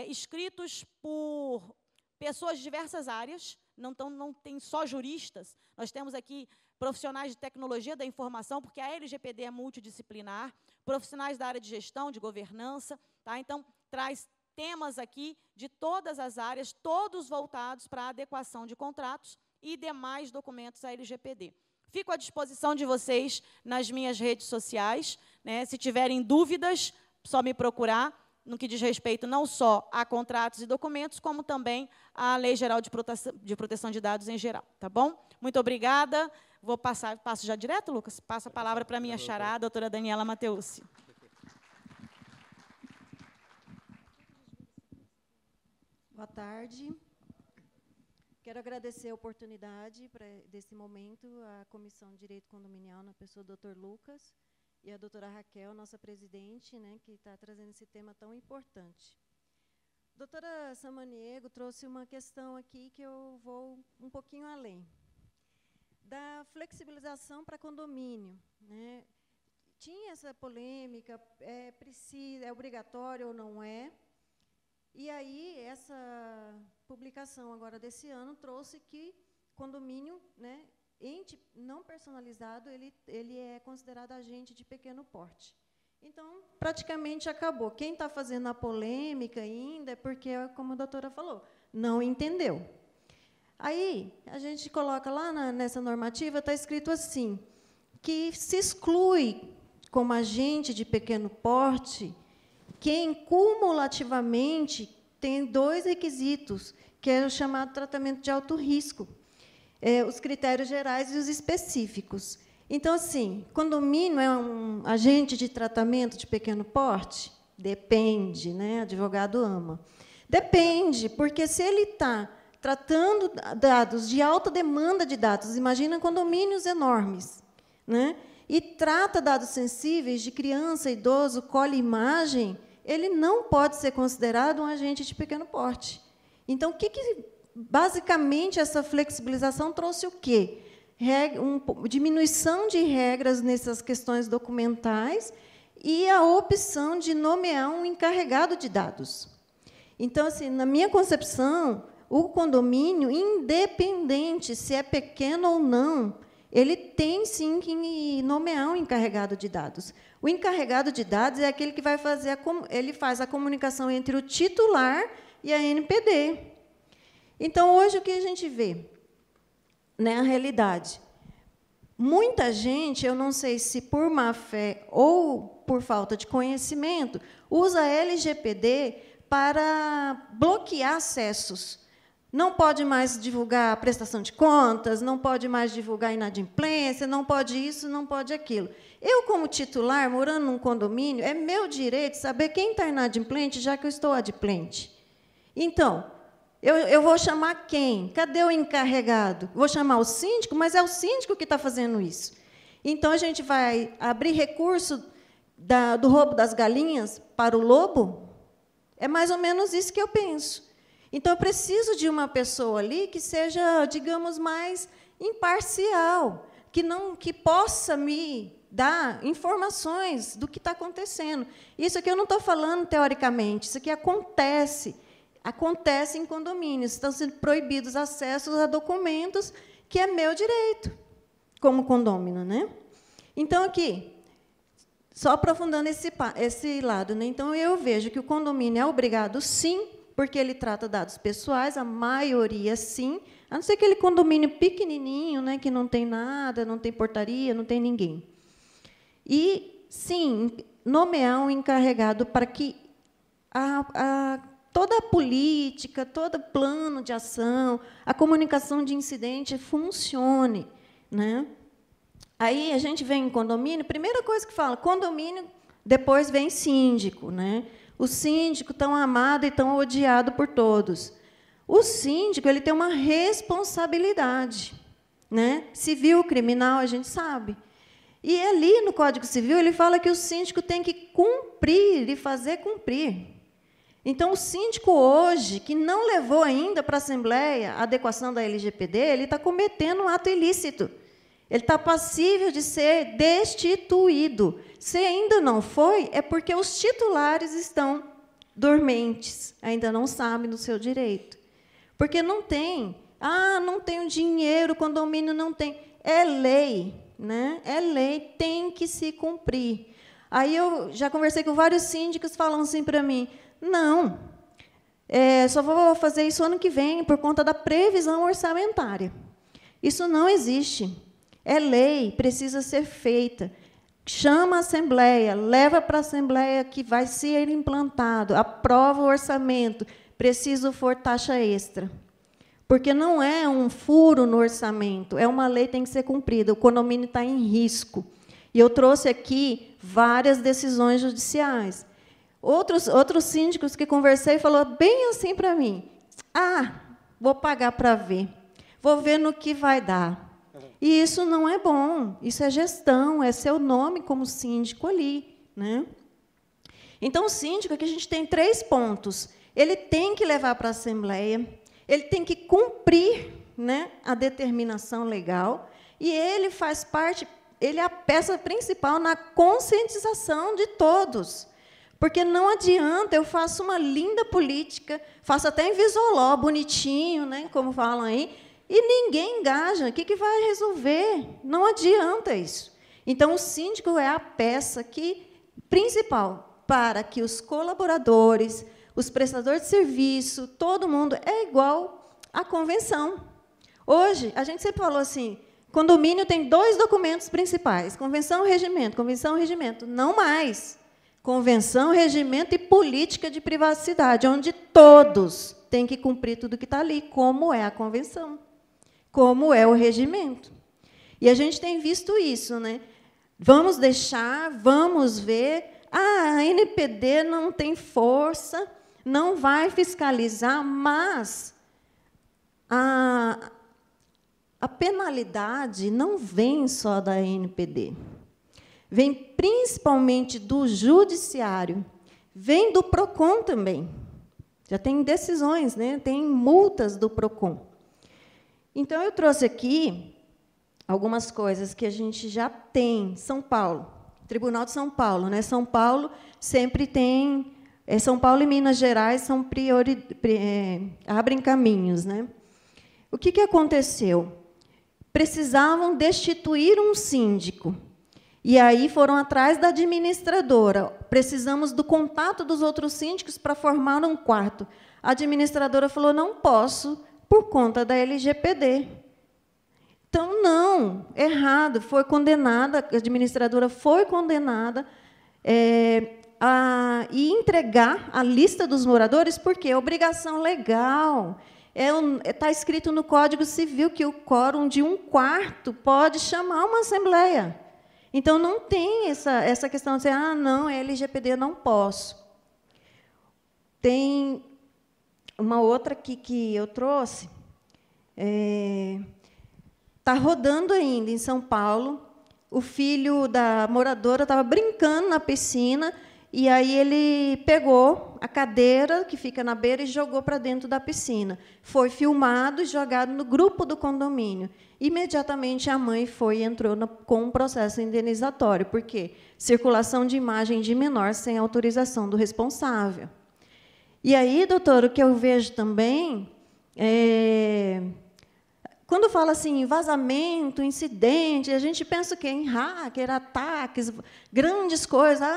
escritos por pessoas de diversas áreas, não tem só juristas, nós temos aqui profissionais de tecnologia da informação, porque a LGPD é multidisciplinar, profissionais da área de gestão, de governança, tá? Então, traz temas aqui de todas as áreas, todos voltados para a adequação de contratos e demais documentos à LGPD. Fico à disposição de vocês nas minhas redes sociais, né? Se tiverem dúvidas, só me procurar, no que diz respeito não só a contratos e documentos, como também à Lei Geral de Proteção de Dados em geral. Tá bom? Muito obrigada. Passo já direto, Lucas? Passo a palavra para a minha xará, a doutora Daniela Mateucci. Boa tarde. Quero agradecer a oportunidade desse momento à Comissão de Direito Condominial, na pessoa do Dr. Lucas, e a doutora Raquel, nossa presidente, né, que está trazendo esse tema tão importante. A doutora Samaniego trouxe uma questão aqui que eu vou um pouquinho além. Da flexibilização para condomínio, né? Tinha essa polêmica, é obrigatório ou não é? E aí, essa publicação agora desse ano trouxe que condomínio, né, ente não personalizado, ele é considerado agente de pequeno porte. Então, praticamente acabou. Quem está fazendo a polêmica ainda é porque, como a doutora falou, não entendeu. Aí, a gente coloca lá nessa normativa, está escrito assim, que se exclui como agente de pequeno porte quem cumulativamente tem 2 requisitos, que é o chamado tratamento de alto risco, os critérios gerais e os específicos. Então, assim, condomínio é um agente de tratamento de pequeno porte? Depende, né? Advogado ama. Depende, porque se ele está tratando dados de alta demanda de dados, imagina condomínios enormes, né? E trata dados sensíveis de criança, idoso, colhe imagem, ele não pode ser considerado um agente de pequeno porte. Então, basicamente, essa flexibilização trouxe o quê? Diminuição de regras nessas questões documentais e a opção de nomear um encarregado de dados. Então, assim, na minha concepção, o condomínio, independente se é pequeno ou não, ele tem, sim, que nomear um encarregado de dados. O encarregado de dados é aquele que vai fazer ele faz a comunicação entre o titular e a NPD. Então, hoje, o que a gente vê? Né, a realidade. Muita gente, eu não sei se por má-fé ou por falta de conhecimento, usa a LGPD para bloquear acessos. Não pode mais divulgar a prestação de contas, não pode mais divulgar inadimplência, não pode isso, não pode aquilo. Eu, como titular, morando num condomínio, é meu direito saber quem está inadimplente, já que eu estou adimplente. Então, eu vou chamar quem? Cadê o encarregado? Vou chamar o síndico, mas é o síndico que está fazendo isso. Então, a gente vai abrir recurso do roubo das galinhas para o lobo? É mais ou menos isso que eu penso. Então, eu preciso de uma pessoa ali que seja, digamos, mais imparcial, que possa me dar informações do que está acontecendo. Isso aqui eu não estou falando teoricamente, isso aqui acontece em condomínios. Estão sendo proibidos acessos a documentos que é meu direito, como condômino, né? Então, aqui, só aprofundando esse lado, né? Então, eu vejo que o condomínio é obrigado, sim, porque ele trata dados pessoais, a maioria, sim, a não ser aquele condomínio pequenininho, né, que não tem nada, não tem portaria, não tem ninguém. E, sim, nomear um encarregado para que toda a política, todo plano de ação, a comunicação de incidente funcione, né? Aí, a gente vem em condomínio, primeira coisa que fala, condomínio, depois vem síndico, né? O síndico tão amado e tão odiado por todos. O síndico ele tem uma responsabilidade, né? Civil, criminal, a gente sabe. E ali no Código Civil ele fala que o síndico tem que cumprir e fazer cumprir. Então, o síndico hoje, que não levou ainda para a Assembleia a adequação da LGPD, ele está cometendo um ato ilícito. Ele está passível de ser destituído. Se ainda não foi, é porque os titulares estão dormentes, ainda não sabem do seu direito. Porque não tem. Ah, não tenho dinheiro, o condomínio não tem. É lei, né? É lei, tem que se cumprir. Aí eu já conversei com vários síndicos, falam assim para mim, não, só vou fazer isso ano que vem, por conta da previsão orçamentária. Isso não existe. É lei, precisa ser feita. Chama a Assembleia, leva para a Assembleia que vai ser implantado, aprova o orçamento, preciso for taxa extra. Porque não é um furo no orçamento, é uma lei que tem que ser cumprida, o condomínio está em risco. E eu trouxe aqui várias decisões judiciais. Outros síndicos que conversei falaram bem assim para mim, vou pagar para ver, vou ver no que vai dar. E isso não é bom, isso é gestão, é seu nome como síndico ali, né? Então, o síndico, aqui a gente tem 3 pontos. Ele tem que levar para a Assembleia, ele tem que cumprir, né, a determinação legal, e ele faz parte, ele é a peça principal na conscientização de todos. Porque não adianta, eu faço uma linda política, faço até em Visoló, bonitinho, né, como falam aí, e ninguém engaja. O que vai resolver? Não adianta isso. Então, o síndico é a peça principal para que os colaboradores, os prestadores de serviço, todo mundo é igual à convenção. Hoje, a gente sempre falou assim, condomínio tem 2 documentos principais, convenção e regimento, convenção e regimento. Não mais. Convenção, regimento e política de privacidade, onde todos têm que cumprir tudo que está ali, como é a convenção, como é o regimento. E a gente tem visto isso, né? Vamos deixar, vamos ver, a NPD não tem força, não vai fiscalizar, mas a penalidade não vem só da NPD. Vem principalmente do judiciário, vem do PROCON também. Já tem decisões, né? Tem multas do PROCON. Então, eu trouxe aqui algumas coisas que a gente já tem. São Paulo, Tribunal de São Paulo, né? São Paulo sempre tem... São Paulo e Minas Gerais são abrem caminhos, né? O que aconteceu? Precisavam destituir um síndico. E aí foram atrás da administradora. Precisamos do contato dos outros síndicos para formar um quarto. A administradora falou, não posso, por conta da LGPD. Então, não, errado, foi condenada, a administradora foi condenada a entregar a lista dos moradores, porque é obrigação legal. Está escrito no Código Civil que o quórum de 1/4 pode chamar uma assembleia. Então, não tem essa questão de dizer, não, é LGPD, eu não posso. Tem uma outra aqui que eu trouxe, está rodando ainda em São Paulo, o filho da moradora estava brincando na piscina, e aí ele pegou a cadeira que fica na beira e jogou para dentro da piscina. Foi filmado e jogado no grupo do condomínio. Imediatamente, a mãe entrou com um processo indenizatório, porque circulação de imagem de menor sem autorização do responsável. E aí, doutor, o que eu vejo também quando fala assim, vazamento, incidente, a gente pensa que em hacker, ataques, grandes coisas,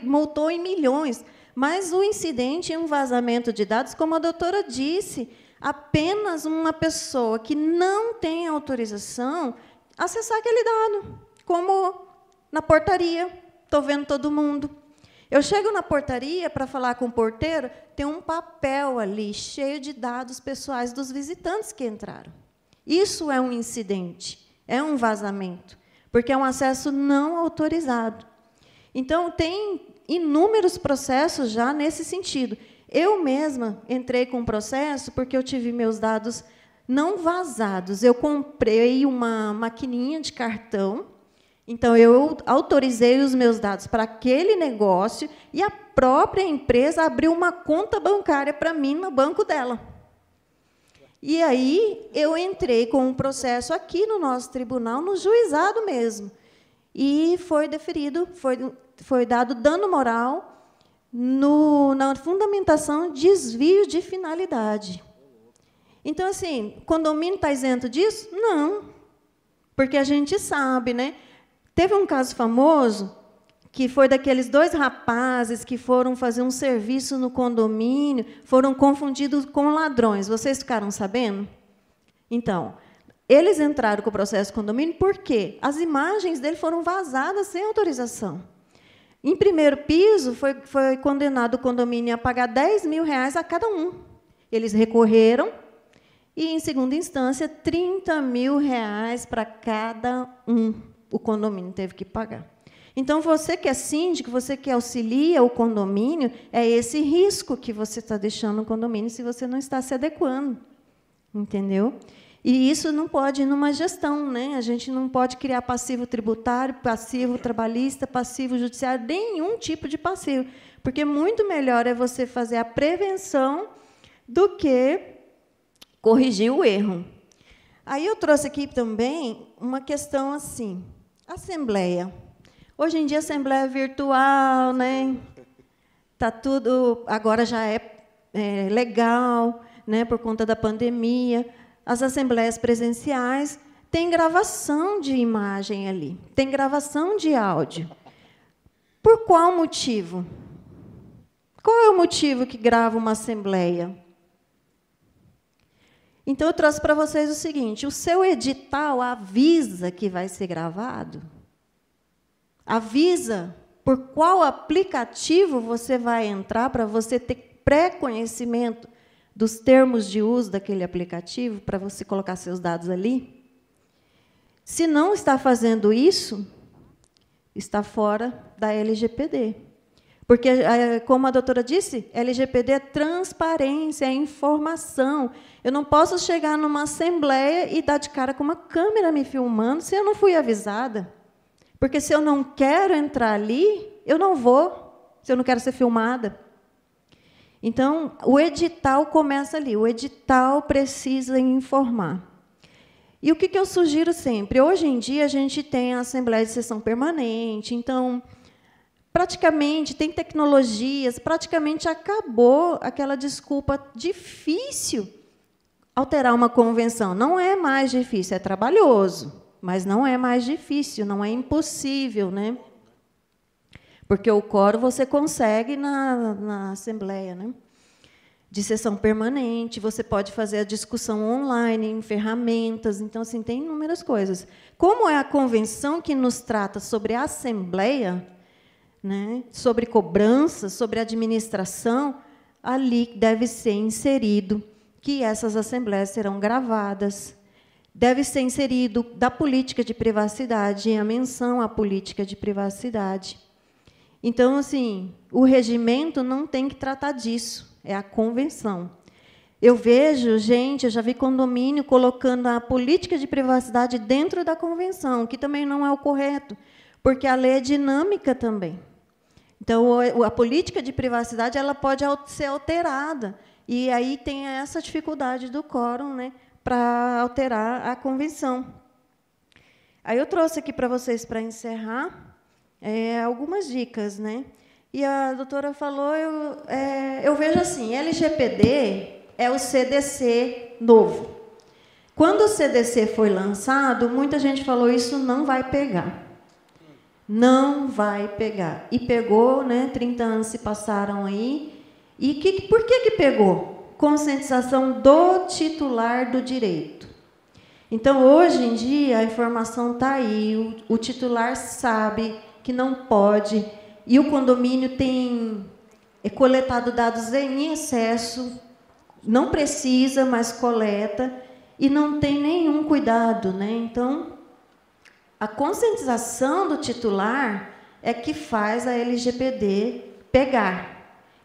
multou em milhões. Mas o incidente e um vazamento de dados, como a doutora disse, apenas uma pessoa que não tem autorização acessar aquele dado, como na portaria, estou vendo todo mundo. Eu chego na portaria para falar com o porteiro, tem um papel ali cheio de dados pessoais dos visitantes que entraram. Isso é um incidente, é um vazamento, porque é um acesso não autorizado. Então, tem inúmeros processos já nesse sentido. Eu mesma entrei com um processo porque eu tive meus dados não vazados. Eu comprei uma maquininha de cartão, então eu autorizei os meus dados para aquele negócio e a própria empresa abriu uma conta bancária para mim no banco dela. E aí eu entrei com um processo aqui no nosso tribunal, no juizado mesmo, e foi deferido, foi dado dano moral na fundamentação, desvio de finalidade. Então, assim, o condomínio está isento disso? Não, porque a gente sabe, né? Teve um caso famoso, que foi daqueles 2 rapazes que foram fazer um serviço no condomínio, foram confundidos com ladrões. Vocês ficaram sabendo? Então, eles entraram com o processo de condomínio por quê? As imagens dele foram vazadas sem autorização. Em primeiro piso, foi condenado o condomínio a pagar R$10.000 a cada um. Eles recorreram, e, em segunda instância, R$30.000 para cada um. O condomínio teve que pagar. Então, você que é síndico, você que auxilia o condomínio, é esse risco que você está deixando no condomínio se você não está se adequando. Entendeu? E isso não pode ir numa gestão, né? A gente não pode criar passivo tributário, passivo trabalhista, passivo judiciário, nenhum tipo de passivo. Porque muito melhor é você fazer a prevenção do que corrigir o erro. Aí eu trouxe aqui também uma questão assim, assembleia. Hoje em dia a assembleia é virtual, né? Tá tudo, agora já é legal, né? Por conta da pandemia. As assembleias presenciais têm gravação de imagem ali, tem gravação de áudio. Por qual motivo? Qual é o motivo que grava uma assembleia? Então, eu trouxe para vocês o seguinte, o seu edital avisa que vai ser gravado? Avisa por qual aplicativo você vai entrar para você ter pré-conhecimento dos termos de uso daquele aplicativo, para você colocar seus dados ali? Se não está fazendo isso, está fora da LGPD. Porque, como a doutora disse, LGPD é transparência, é informação. Eu não posso chegar numa assembleia e dar de cara com uma câmera me filmando se eu não fui avisada. Porque, se eu não quero entrar ali, eu não vou, se eu não quero ser filmada. Então, o edital começa ali. O edital precisa informar. E o que eu sugiro sempre? Hoje em dia, a gente tem a Assembleia de Sessão Permanente, então, praticamente, tem tecnologias, praticamente acabou aquela desculpa difícil alterar uma convenção. Não é mais difícil, é trabalhoso, mas não é mais difícil, não é impossível, né? Porque o quórum você consegue na Assembleia, né? De sessão permanente, você pode fazer a discussão online, em ferramentas, então, assim, tem inúmeras coisas. Como é a convenção que nos trata sobre a Assembleia, né, sobre cobrança, sobre administração, ali deve ser inserido que essas assembleias serão gravadas, deve ser inserido da política de privacidade, a menção à política de privacidade. Então, assim, o regimento não tem que tratar disso, é a convenção. Eu vejo, gente, eu já vi condomínio colocando a política de privacidade dentro da convenção, que também não é o correto, porque a lei é dinâmica também. Então, a política de privacidade ela pode ser alterada, e aí tem essa dificuldade do quórum, né, para alterar a convenção. Aí eu trouxe aqui para vocês, para encerrar, algumas dicas, né? E a doutora falou, eu vejo assim, LGPD é o CDC novo. Quando o CDC foi lançado, muita gente falou, isso não vai pegar. Não vai pegar. E pegou, né? 30 anos se passaram aí. E por que pegou? Conscientização do titular do direito. Então, hoje em dia, a informação está aí, o titular sabe que não pode, e o condomínio tem coletado dados em excesso, não precisa, mas coleta, e não tem nenhum cuidado, né? Então, a conscientização do titular é que faz a LGPD pegar.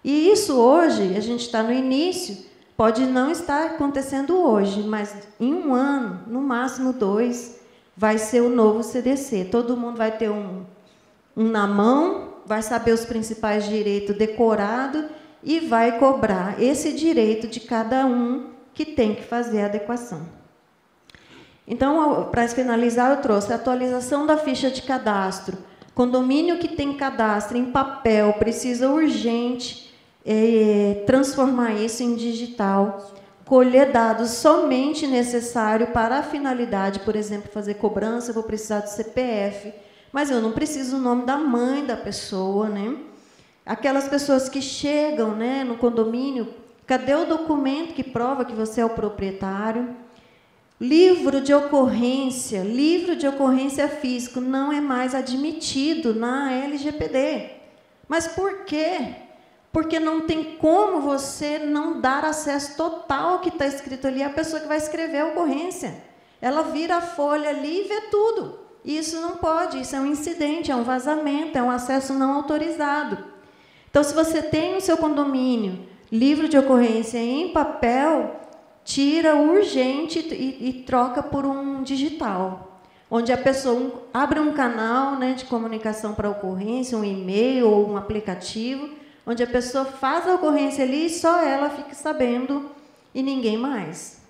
E isso hoje, a gente está no início, pode não estar acontecendo hoje, mas em 1 ano, no máximo 2, vai ser o novo CDC. Todo mundo vai ter um na mão, vai saber os principais direitos decorados e vai cobrar esse direito de cada um que tem que fazer a adequação. Então, para finalizar, eu trouxe a atualização da ficha de cadastro. Condomínio que tem cadastro em papel precisa urgente transformar isso em digital, colher dados somente necessário para a finalidade, por exemplo, fazer cobrança, eu vou precisar do CPF, mas eu não preciso o nome da mãe da pessoa, né? Aquelas pessoas que chegam, né, no condomínio, cadê o documento que prova que você é o proprietário? Livro de ocorrência físico não é mais admitido na LGPD. Mas por quê? Porque não tem como você não dar acesso total ao que está escrito ali à pessoa que vai escrever a ocorrência. Ela vira a folha ali e vê tudo. Isso não pode, isso é um incidente, é um vazamento, é um acesso não autorizado. Então, se você tem no seu condomínio livro de ocorrência em papel, tira urgente e troca por um digital, onde a pessoa abre um canal, né, de comunicação para a ocorrência, um e-mail ou um aplicativo, onde a pessoa faz a ocorrência ali e só ela fica sabendo e ninguém mais.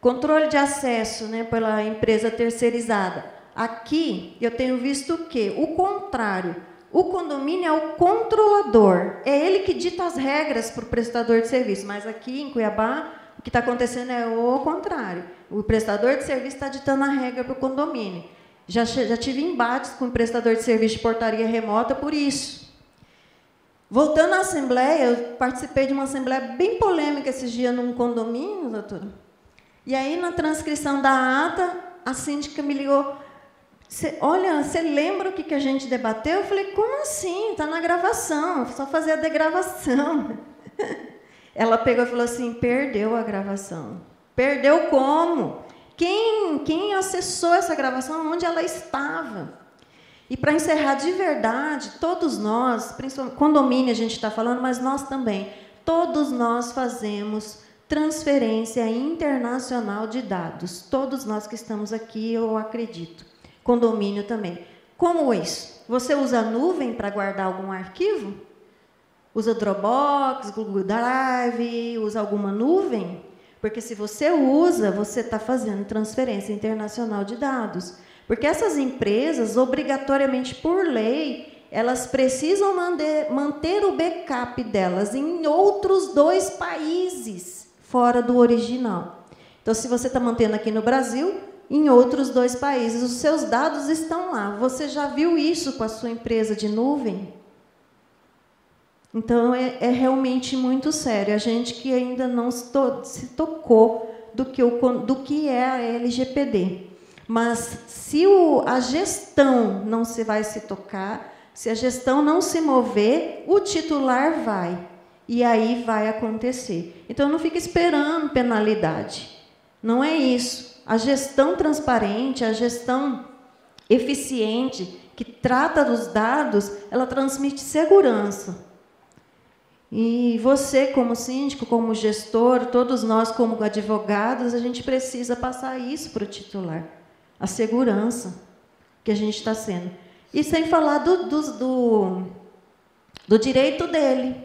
Controle de acesso, né, pela empresa terceirizada. Aqui eu tenho visto o quê? O contrário. O condomínio é o controlador, é ele que dita as regras para o prestador de serviço, mas aqui em Cuiabá o que está acontecendo é o contrário. O prestador de serviço está ditando a regra para o condomínio. Já tive embates com o prestador de serviço de portaria remota por isso. Voltando à assembleia, eu participei de uma assembleia bem polêmica esses dias num condomínio, doutora. E aí, na transcrição da ata, a síndica me ligou. Olha, você lembra o que a gente debateu? Eu falei, como assim? Está na gravação, só fazer a degravação. Ela pegou e falou assim, perdeu a gravação. Perdeu como? Quem acessou essa gravação? Onde ela estava? E, para encerrar de verdade, todos nós, principalmente condomínio a gente está falando, mas nós também, todos nós fazemos transferência internacional de dados. Todos nós que estamos aqui, eu acredito. Condomínio também. Como isso? Você usa a nuvem para guardar algum arquivo? Usa Dropbox, Google Drive, usa alguma nuvem? Porque se você usa, você está fazendo transferência internacional de dados. Porque essas empresas, obrigatoriamente por lei, elas precisam manter o backup delas em outros 2 países, fora do original. Então, se você está mantendo aqui no Brasil, em outros 2 países, os seus dados estão lá. Você já viu isso com a sua empresa de nuvem? Então, é realmente muito sério. A gente que ainda não se tocou do que é a LGPD. Mas, se a gestão não se vai se tocar, se a gestão não se mover, o titular vai. E aí vai acontecer. Então, não fica esperando penalidade. Não é isso. A gestão transparente, a gestão eficiente, que trata dos dados, ela transmite segurança. E você, como síndico, como gestor, todos nós, como advogados, a gente precisa passar isso para o titular. A segurança que a gente está sendo. E sem falar do direito dele.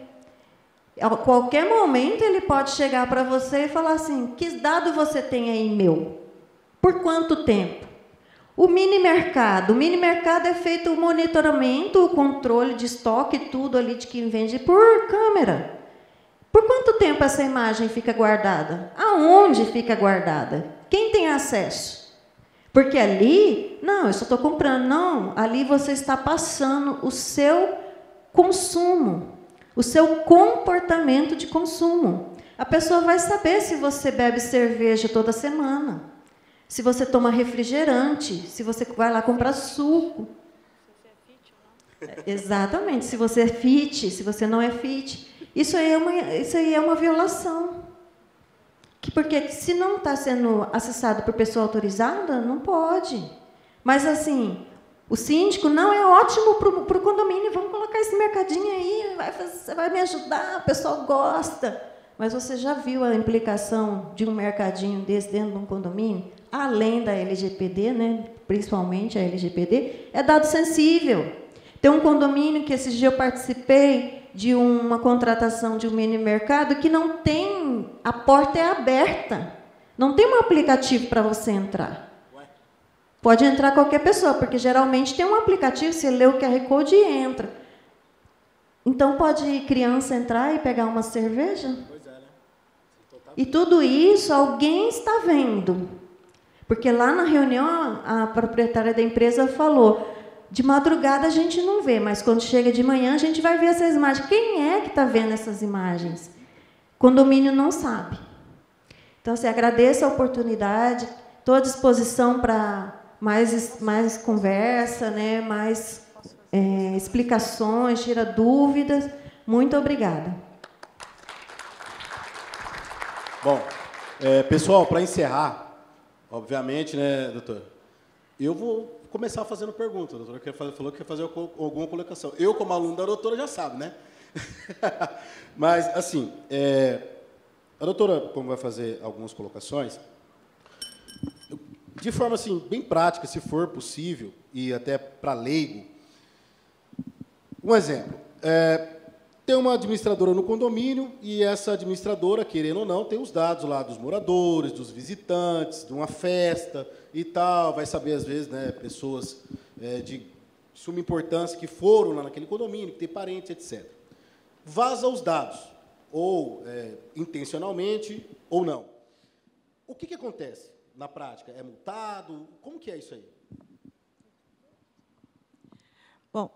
A qualquer momento, ele pode chegar para você e falar assim, que dado você tem aí meu? Por quanto tempo? O mini mercado é feito o monitoramento, o controle de estoque, tudo ali de quem vende por câmera. Por quanto tempo essa imagem fica guardada? Aonde fica guardada? Quem tem acesso? Porque ali, não, eu só estou comprando. Não, ali você está passando o seu consumo, o seu comportamento de consumo. A pessoa vai saber se você bebe cerveja toda semana, se você toma refrigerante, se você vai lá comprar suco. Se você é fit ou não. Exatamente, se você é fit, se você não é fit. Isso aí é uma violação. Porque se não está sendo acessado por pessoa autorizada, não pode. Mas, assim, o síndico não é ótimo para o condomínio. Vamos colocar esse mercadinho aí, vai me ajudar, o pessoal gosta. Mas você já viu a implicação de um mercadinho desse dentro de um condomínio? Além da LGPD, né, principalmente a LGPD, é dado sensível. Tem um condomínio que esses dias eu participei de uma contratação de um mini mercado que não tem, a porta é aberta, não tem um aplicativo para você entrar. Pode entrar qualquer pessoa, porque geralmente tem um aplicativo, você lê o QR Code e entra. Então, pode criança entrar e pegar uma cerveja? Pois é, né? E tudo isso alguém está vendo. Porque lá na reunião, a proprietária da empresa falou, de madrugada a gente não vê, mas quando chega de manhã a gente vai ver essas imagens. Quem é que está vendo essas imagens? O condomínio não sabe. Então, assim, agradeço a oportunidade, estou à disposição para mais conversa, né, mais explicações, tira dúvidas. Muito obrigada. Bom, pessoal, para encerrar, obviamente, né, doutor, eu vou começar fazendo perguntas. A doutora falou que quer fazer alguma colocação. Eu, como aluno da doutora, já sabe, né? Mas, assim, a doutora, como vai fazer algumas colocações, de forma, assim, bem prática, se for possível, e até para leigo, um exemplo. Tem uma administradora no condomínio e essa administradora, querendo ou não, tem os dados lá dos moradores, dos visitantes, de uma festa e tal. Vai saber, às vezes, né, pessoas de suma importância que foram lá naquele condomínio, que tem parentes, etc. Vaza os dados, ou intencionalmente, ou não. O que acontece na prática? É multado? Como que é isso aí? Bom,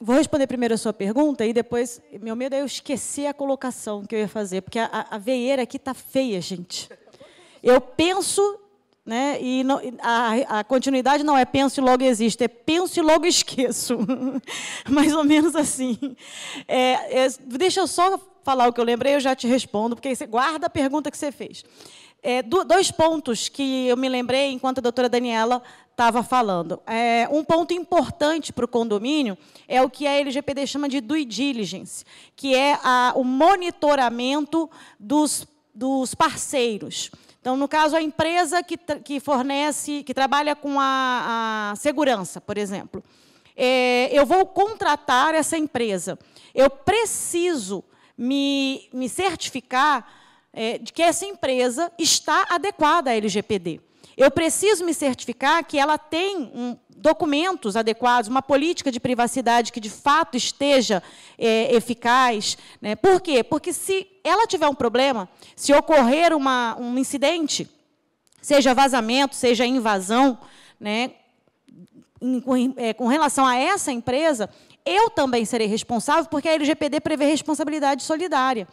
vou responder primeiro a sua pergunta e depois, meu medo é eu esquecer a colocação que eu ia fazer, porque a veieira aqui está feia, gente. Eu penso, né, e não, a continuidade não é penso e logo existo, é penso e logo esqueço. Mais ou menos assim. Deixa eu só falar o que eu lembrei, eu já te respondo, porque você guarda a pergunta que você fez. Dois pontos que eu me lembrei enquanto a doutora Daniela estava falando. Um ponto importante para o condomínio é o que a LGPD chama de due diligence, que é o monitoramento dos parceiros. Então, no caso, a empresa que fornece, que trabalha com a segurança, por exemplo. Eu vou contratar essa empresa. Eu preciso me certificar de que essa empresa está adequada à LGPD. Eu preciso me certificar que ela tem documentos adequados, uma política de privacidade que, de fato, esteja eficaz. Né? Por quê? Porque, se ela tiver um problema, se ocorrer um incidente, seja vazamento, seja invasão, né, com relação a essa empresa, eu também serei responsável, porque a LGPD prevê responsabilidade solidária.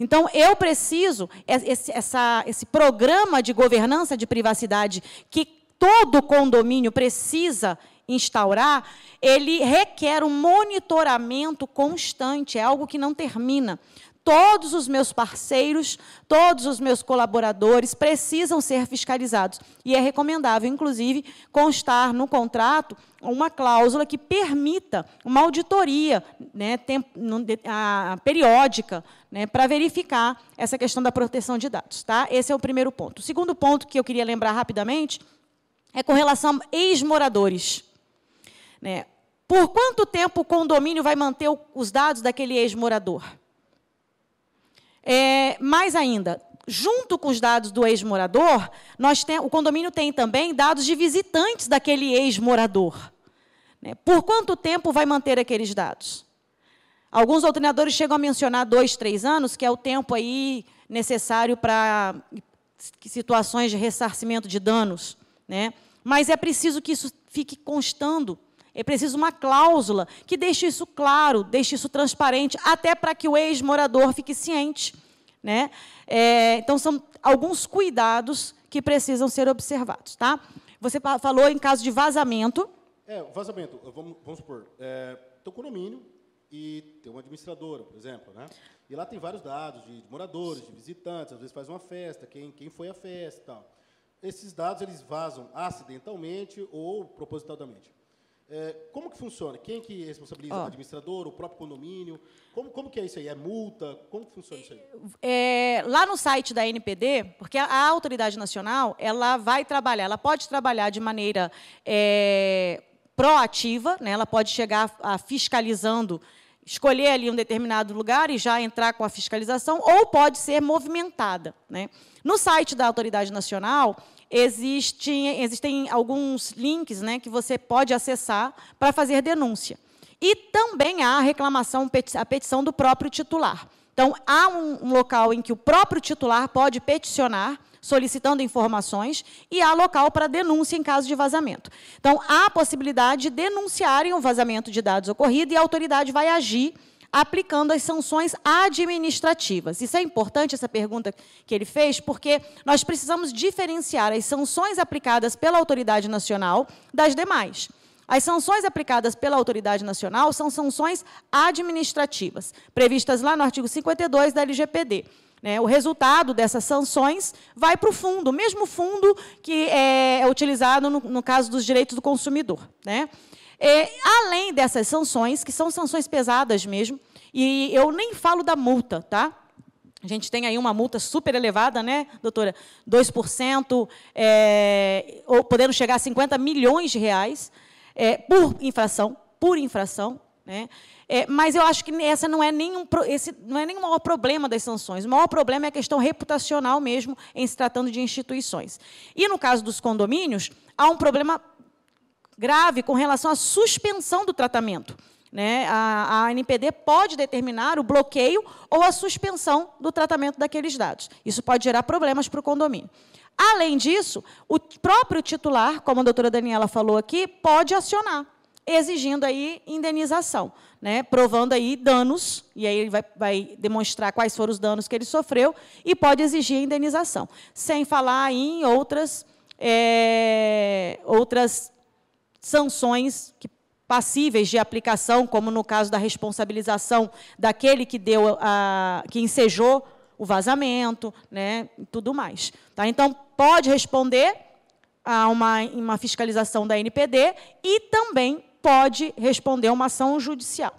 Então, eu preciso, esse programa de governança de privacidade que todo condomínio precisa instaurar, ele requer um monitoramento constante, é algo que não termina. Todos os meus parceiros, todos os meus colaboradores precisam ser fiscalizados. E é recomendável, inclusive, constar no contrato uma cláusula que permita uma auditoria, né, periódica, né, para verificar essa questão da proteção de dados. Tá? Esse é o primeiro ponto. O segundo ponto que eu queria lembrar rapidamente é com relação a ex-moradores. Né? Por quanto tempo o condomínio vai manter os dados daquele ex-morador? Mais ainda, junto com os dados do ex-morador, o condomínio tem também dados de visitantes daquele ex-morador. Né? Por quanto tempo vai manter aqueles dados? Alguns doutrinadores chegam a mencionar 2, 3 anos, que é o tempo aí necessário para situações de ressarcimento de danos. Né? Mas é preciso que isso fique constando. É preciso uma cláusula que deixe isso claro, deixe isso transparente, até para que o ex-morador fique ciente. Né? Então, são alguns cuidados que precisam ser observados. Tá? Você falou em caso de vazamento. Vazamento, vamos supor, tem um condomínio e tem uma administradora, por exemplo. Né? E lá tem vários dados de moradores, de visitantes, às vezes faz uma festa, quem foi à festa e tal. Esses dados eles vazam acidentalmente ou propositalmente. Como que funciona? Quem que responsabiliza? O administrador, o próprio condomínio? Como que é isso aí? É multa? Como que funciona isso aí? Lá no site da NPD, porque a autoridade nacional ela vai trabalhar, ela pode trabalhar de maneira proativa, né? Ela pode chegar fiscalizando, escolher ali um determinado lugar e já entrar com a fiscalização, ou pode ser movimentada. Né? No site da autoridade nacional, existem alguns links, né, que você pode acessar para fazer denúncia. E também há a reclamação, a petição do próprio titular. Então, há um local em que o próprio titular pode peticionar, solicitando informações, e há local para denúncia em caso de vazamento. Então, há a possibilidade de denunciarem o vazamento de dados ocorrido e a autoridade vai agir aplicando as sanções administrativas. Isso é importante, essa pergunta que ele fez, porque nós precisamos diferenciar as sanções aplicadas pela autoridade nacional das demais. As sanções aplicadas pela autoridade nacional são sanções administrativas, previstas lá no artigo 52 da LGPD. O resultado dessas sanções vai para o fundo, o mesmo fundo que é utilizado no caso dos direitos do consumidor. Além dessas sanções, que são sanções pesadas mesmo, e eu nem falo da multa, tá? A gente tem aí uma multa super elevada, né, doutora? 2%, ou podendo chegar a 50 milhões de reais por infração, né? Mas eu acho que esse não é nem o maior problema das sanções. O maior problema é a questão reputacional mesmo, em se tratando de instituições. E, no caso dos condomínios, há um problema grave com relação à suspensão do tratamento. A ANPD pode determinar o bloqueio ou a suspensão do tratamento daqueles dados. Isso pode gerar problemas para o condomínio. Além disso, o próprio titular, como a doutora Daniela falou aqui, pode acionar, exigindo aí indenização, provando aí danos, e aí ele vai demonstrar quais foram os danos que ele sofreu, e pode exigir a indenização. Sem falar em outras sanções passíveis de aplicação, como no caso da responsabilização daquele que que ensejou o vazamento, e tudo mais. Tá? Então, pode responder a uma fiscalização da ANPD e também pode responder a uma ação judicial.